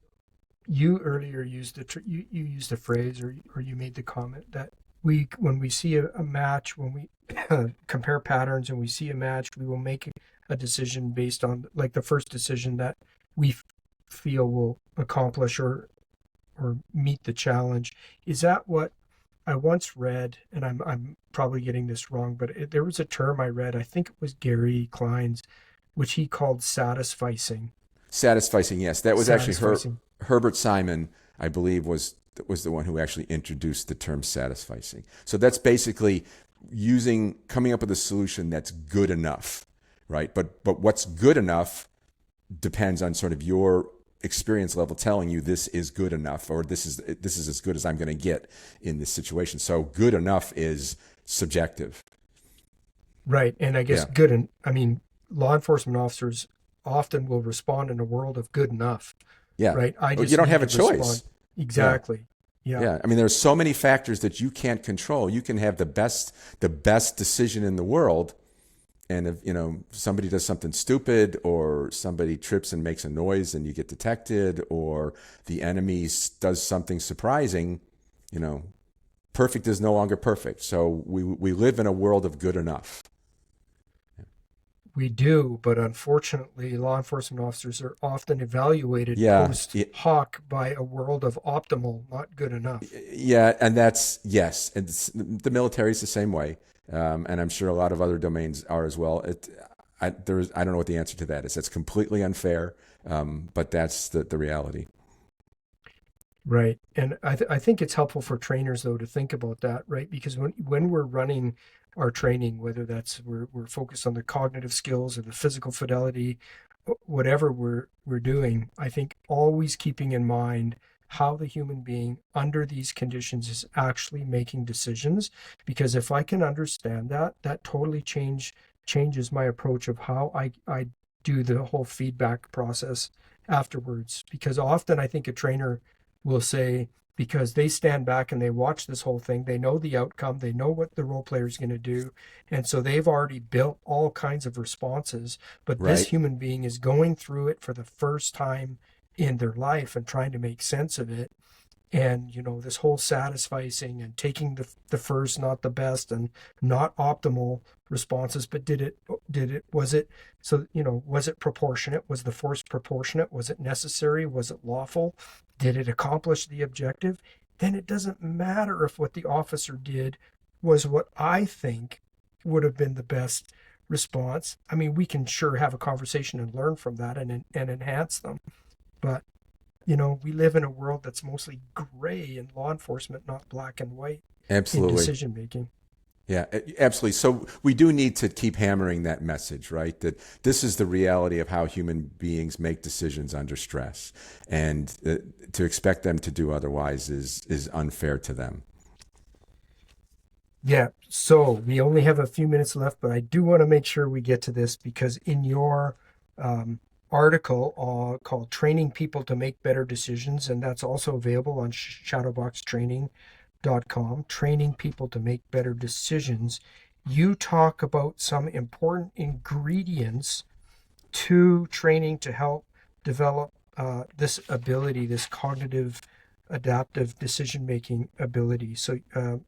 you earlier used you used a phrase, or you made the comment that when we see a match, when we compare patterns and we see a match, we will make a decision based on like the first decision that we feel will accomplish or meet the challenge. Is that what I once read? And I'm probably getting this wrong, but there was a term I read, I think it was Gary Klein's, which he called satisficing. Satisficing, yes. That was actually Herbert Simon, I believe, was the one who actually introduced the term satisficing. So that's basically coming up with a solution that's good enough, right? But what's good enough depends on sort of your experience level telling you this is good enough, or this is as good as I'm going to get in this situation. So good enough is subjective. Right. And I guess law enforcement officers often will respond in a world of good enough. Yeah. Right. You don't have a choice. Exactly. Yeah. I mean, there's so many factors that you can't control. You can have the best decision in the world, And if, somebody does something stupid, or somebody trips and makes a noise and you get detected, or the enemy does something surprising, perfect is no longer perfect. So we live in a world of good enough. We do, but unfortunately, law enforcement officers are often evaluated Yeah. post hoc by a world of optimal, not good enough. Yeah. And yes. And the military is the same way. And I'm sure a lot of other domains are as well. I don't know what the answer to that is. It's completely unfair. But that's the reality. Right. And I think it's helpful for trainers, though, to think about that, right? Because when we're running our training, whether that's we're focused on the cognitive skills or the physical fidelity, whatever we're doing, I think always keeping in mind how the human being under these conditions is actually making decisions. Because if I can understand that, that totally changes my approach of how I do the whole feedback process afterwards. Because often I think a trainer will say, because they stand back and they watch this whole thing, they know the outcome, they know what the role player is going to do, and so they've already built all kinds of responses, but Right. this human being is going through it for the first time in their life and trying to make sense of it. And this whole satisficing and taking the first, not the best, and not optimal responses, but was it was it proportionate? Was the force proportionate? Was it necessary? Was it lawful? Did it accomplish the objective? Then it doesn't matter if what the officer did was what I think would have been the best response. I mean, we can sure have a conversation and learn from that and enhance them, but we live in a world that's mostly gray in law enforcement, not black and white Absolutely. in decision making. Yeah, absolutely. So we do need to keep hammering that message, right? That this is the reality of how human beings make decisions under stress, and to expect them to do otherwise is unfair to them. Yeah. So we only have a few minutes left, but I do want to make sure we get to this, because in your article called "Training People to Make Better Decisions," and that's also available on shadowboxtraining.com, training people to make better decisions, you talk about some important ingredients to training to help develop this ability, this cognitive adaptive decision making ability. So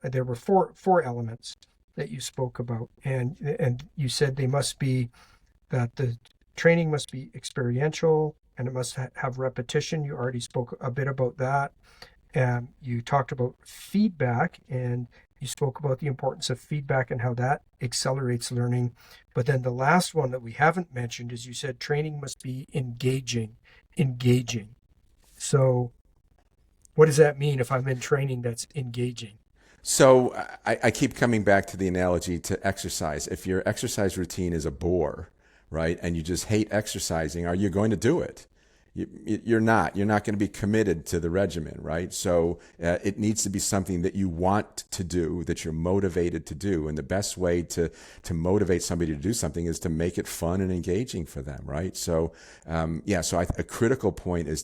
there were four elements that you spoke about, and you said they must be that the training must be experiential, and it must have repetition. You already spoke a bit about that. You talked about feedback, and you spoke about the importance of feedback and how that accelerates learning. But then the last one that we haven't mentioned is you said training must be engaging. So what does that mean if I'm in training that's engaging? So I keep coming back to the analogy to exercise. If your exercise routine is a bore, right, and you just hate exercising, are you going to do it? You're not. You're not going to be committed to the regimen, right? So it needs to be something that you want to do, that you're motivated to do. And the best way to motivate somebody to do something is to make it fun and engaging for them, right? So a critical point is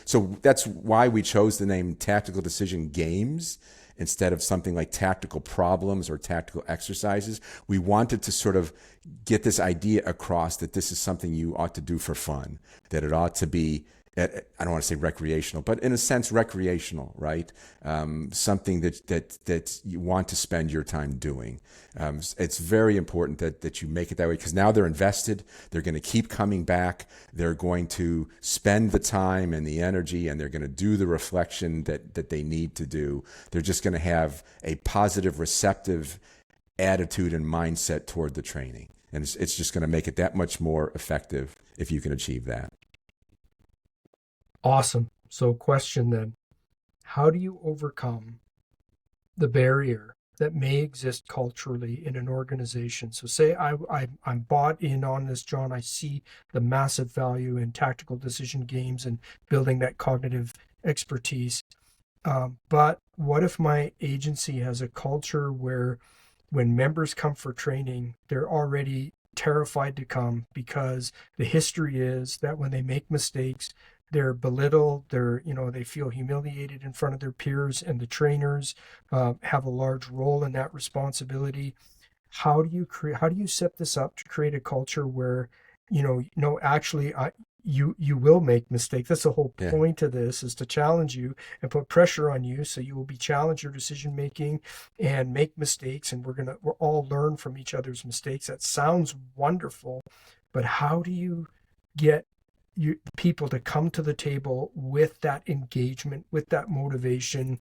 so that's why we chose the name Tactical Decision Games instead of something like tactical problems or tactical exercises. We wanted to sort of get this idea across that this is something you ought to do for fun, that it ought to be, I don't want to say recreational, but in a sense recreational, right? Something that you want to spend your time doing. It's very important that you make it that way, because now they're invested. They're going to keep coming back. They're going to spend the time and the energy, and they're going to do the reflection that they need to do. They're just going to have a positive, receptive attitude and mindset toward the training. And it's just going to make it that much more effective if you can achieve that. Awesome. So question then, how do you overcome the barrier that may exist culturally in an organization? So say I'm bought in on this, John. I see the massive value in tactical decision games and building that cognitive expertise. But what if my agency has a culture where when members come for training, they're already terrified to come, because the history is that when they make mistakes, they're belittled, they feel humiliated in front of their peers, and the trainers have a large role in that responsibility. how do you set this up to create a culture where, actually, you will make mistakes. That's the whole Yeah. point of this, is to challenge you and put pressure on you, so you will be challenged your decision making and make mistakes, and we're all learn from each other's mistakes. That sounds wonderful, but how do you get people to come to the table with that engagement, with that motivation?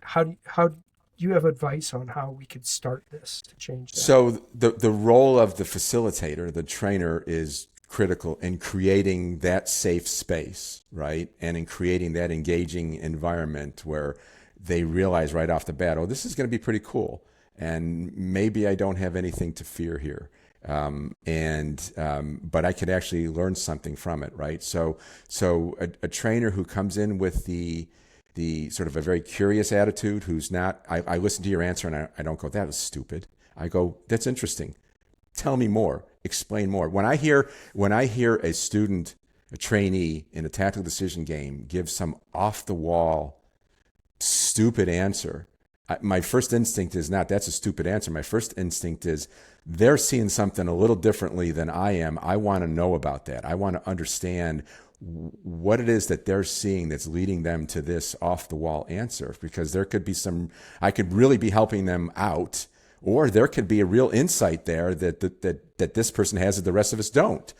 How do you have advice on how we could start this to change that? So the role of the facilitator, the trainer, is critical in creating that safe space, right? And in creating that engaging environment where they realize right off the bat, oh, this is going to be pretty cool. And maybe I don't have anything to fear here. But I could actually learn something from it, right? So a trainer who comes in with the sort of a very curious attitude, who's not, I listen to your answer and I don't go, that was stupid. I go, that's interesting. Tell me more. Explain more. When I hear a student, a trainee in a tactical decision game give some off the wall, stupid answer, my first instinct is not, that's a stupid answer. My first instinct is, they're seeing something a little differently than I am. I want to know about that. I want to understand what it is that they're seeing that's leading them to this off the wall answer, because there could be I could really be helping them out, or there could be a real insight there that this person has that the rest of us don't.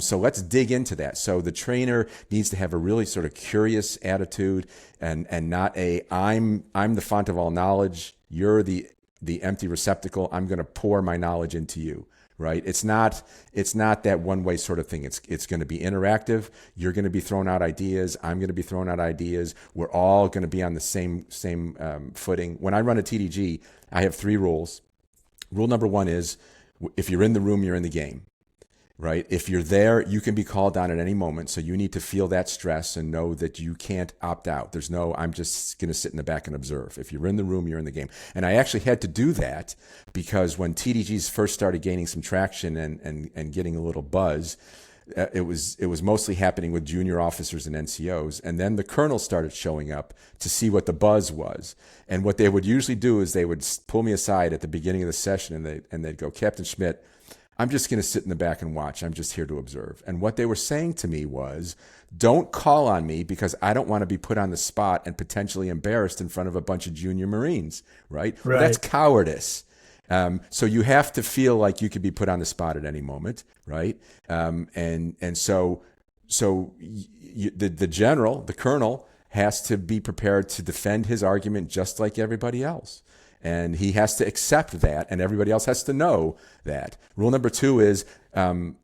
So let's dig into that. So the trainer needs to have a really sort of curious attitude, and not I'm the font of all knowledge, you're the empty receptacle, I'm going to pour my knowledge into you. Right? It's not that one-way sort of thing. It's going to be interactive. You're going to be throwing out ideas. I'm going to be throwing out ideas. We're all going to be on the same footing. When I run a TDG, I have 3 rules. Rule number 1 is, if you're in the room, you're in the game. Right? If you're there, you can be called on at any moment. So you need to feel that stress and know that you can't opt out. There's no, I'm just going to sit in the back and observe. If you're in the room, you're in the game. And I actually had to do that because when TDGs first started gaining some traction and getting a little buzz, it was mostly happening with junior officers and NCOs. And then the colonels started showing up to see what the buzz was. And what they would usually do is they would pull me aside at the beginning of the session and they'd go, Captain Schmitt, I'm just going to sit in the back and watch. I'm just here to observe. And what they were saying to me was, don't call on me because I don't want to be put on the spot and potentially embarrassed in front of a bunch of junior Marines, right? Right. Well, that's cowardice. So you have to feel like you could be put on the spot at any moment, right? So the general, the colonel, has to be prepared to defend his argument just like everybody else. And he has to accept that, and everybody else has to know that. Rule number 2 is all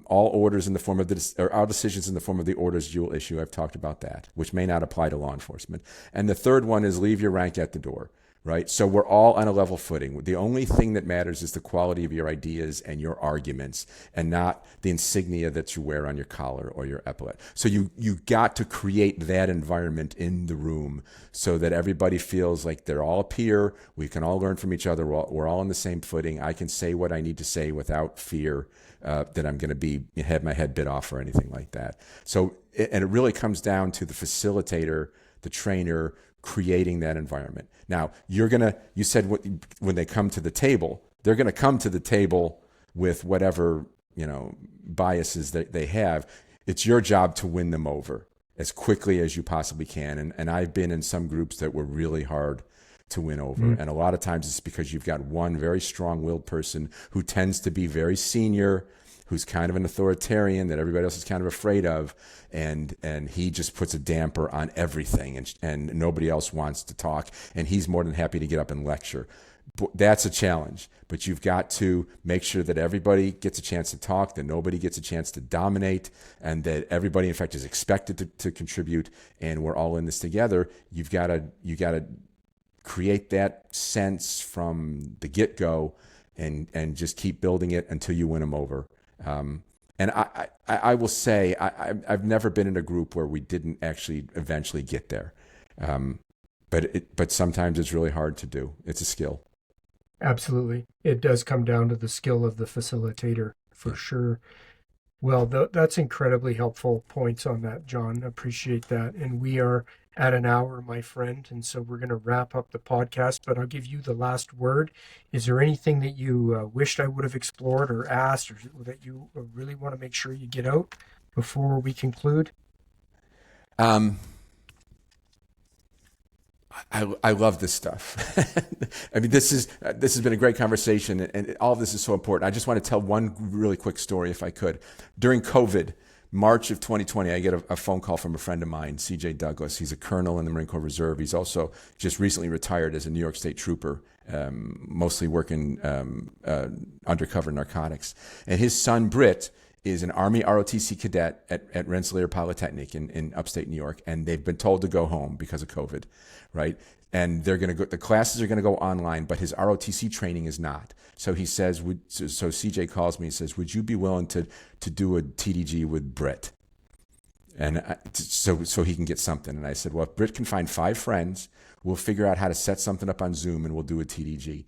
orders in the form of all decisions in the form of the orders you will issue. I've talked about that, which may not apply to law enforcement. And the third one is leave your rank at the door. Right? So we're all on a level footing. The only thing that matters is the quality of your ideas and your arguments, and not the insignia that you wear on your collar or your epaulet. So you got to create that environment in the room so that everybody feels like they're all a peer. We can all learn from each other. We're all on the same footing. I can say what I need to say without fear that I'm going to have my head bit off or anything like that. So, and it really comes down to the facilitator, the trainer, creating that environment. Now, you said when they come to the table, they're going to come to the table with whatever, biases that they have. It's your job to win them over as quickly as you possibly can. And I've been in some groups that were really hard to win over. Mm. And a lot of times it's because you've got one very strong-willed person who tends to be very senior, who's kind of an authoritarian that everybody else is kind of afraid of, and he just puts a damper on everything, and nobody else wants to talk, and he's more than happy to get up and lecture. That's a challenge, but you've got to make sure that everybody gets a chance to talk, that nobody gets a chance to dominate, and that everybody, in fact, is expected to contribute, and we're all in this together. You got to create that sense from the get-go, and just keep building it until you win them over. And I will say, I've never been in a group where we didn't actually eventually get there. But sometimes it's really hard to do. It's a skill. Absolutely. It does come down to the skill of the facilitator, for sure. Well, that's incredibly helpful points on that, John. Appreciate that. And we are at an hour, my friend. And so we're going to wrap up the podcast, but I'll give you the last word. Is there anything that you wished I would have explored or asked, or that you really want to make sure you get out before we conclude? I love this stuff. I mean, this has been a great conversation, and all of this is so important. I just want to tell one really quick story, if I could. During COVID, March of 2020, I get a phone call from a friend of mine, CJ Douglas. He's a colonel in the Marine Corps Reserve. He's also just recently retired as a New York State trooper, mostly working undercover narcotics. And his son, Britt, is an Army ROTC cadet at Rensselaer Polytechnic in upstate New York, and they've been told to go home because of COVID, right? And they're going to go. The classes are going to go online, but his ROTC training is not. So he says, so CJ calls me and says, "Would you be willing to do a TDG with Britt?" And so he can get something. And I said, "Well, if Britt can find 5 friends, we'll figure out how to set something up on Zoom, and we'll do a TDG."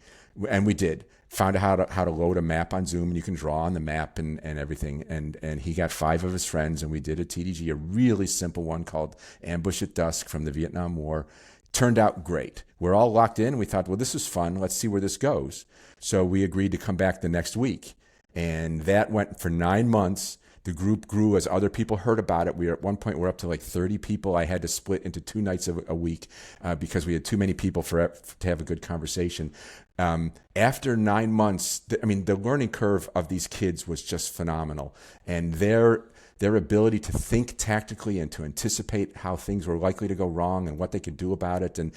And we did. Found out how to load a map on Zoom, and you can draw on the map and everything. And he got 5 of his friends, and we did a TDG, a really simple one called Ambush at Dusk from the Vietnam War. Turned out great. We're all locked in. We thought, well, this is fun. Let's see where this goes. So we agreed to come back the next week. And that went for 9 months. The group grew as other people heard about it. At one point, we're up to like 30 people. I had to split into 2 nights a week because we had too many people to have a good conversation. After 9 months, the learning curve of these kids was just phenomenal. And their ability to think tactically and to anticipate how things were likely to go wrong and what they could do about it, and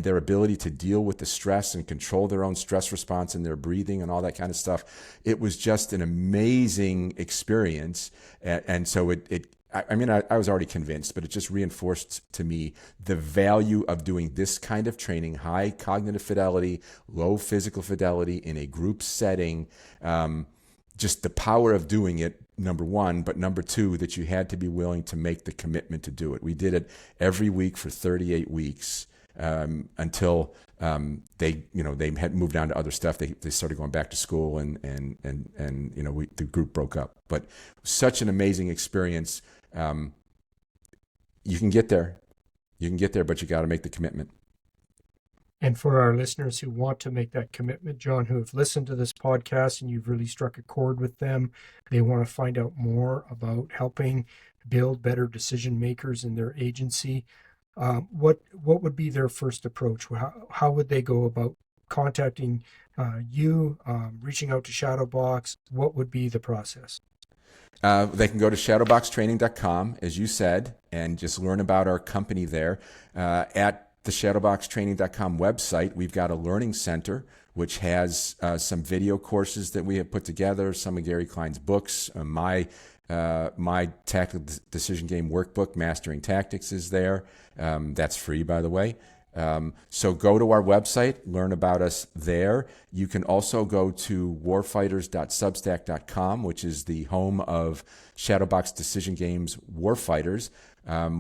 their ability to deal with the stress and control their own stress response and their breathing and all that kind of stuff. It was just an amazing experience. And so I was already convinced, but it just reinforced to me the value of doing this kind of training, high cognitive fidelity, low physical fidelity in a group setting. Just the power of doing it, number one, but number two, that you had to be willing to make the commitment to do it. We did it every week for 38 weeks until they had moved on to other stuff. They started going back to school, and the group broke up. But such an amazing experience. You can get there, but you got to make the commitment. And for our listeners who want to make that commitment, John, who have listened to this podcast and you've really struck a chord with them, they want to find out more about helping build better decision makers in their agency. What would be their first approach? How would they go about contacting you, reaching out to Shadowbox? What would be the process? They can go to shadowboxtraining.com, as you said, and just learn about our company there. At the shadowboxtraining.com website, we've got a learning center, which has some video courses that we have put together, some of Gary Klein's books. My tactical decision game workbook, Mastering Tactics, is there. That's free, by the way. So go to our website, learn about us there. You can also go to warfighters.substack.com, which is the home of Shadowbox Decision Games Warfighters,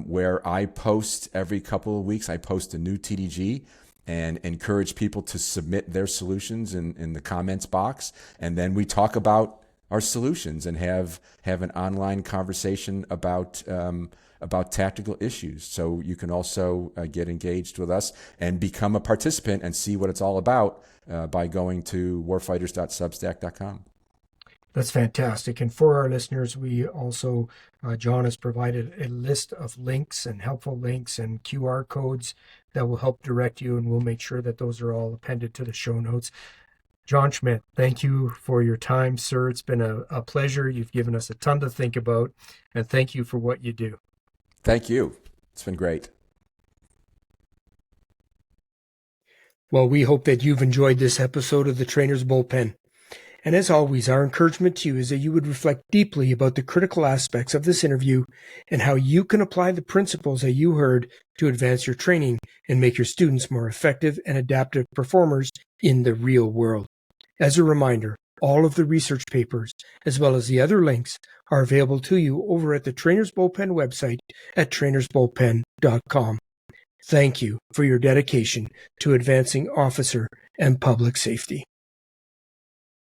where I post every couple of weeks. I post a new TDG and encourage people to submit their solutions in the comments box. And then we talk about our solutions and have an online conversation about tactical issues. So you can also get engaged with us and become a participant and see what it's all about by going to warfighters.substack.com. That's fantastic. And for our listeners, we also, John has provided a list of links and helpful links and QR codes that will help direct you, and we'll make sure that those are all appended to the show notes. John Schmitt, thank you for your time, sir. It's been a pleasure. You've given us a ton to think about, and thank you for what you do. Thank you. It's been great. Well, we hope that you've enjoyed this episode of the Trainers Bullpen. And as always, our encouragement to you is that you would reflect deeply about the critical aspects of this interview and how you can apply the principles that you heard to advance your training and make your students more effective and adaptive performers in the real world. As a reminder, all of the research papers, as well as the other links, are available to you over at the Trainers Bullpen website at trainersbullpen.com. Thank you for your dedication to advancing officer and public safety.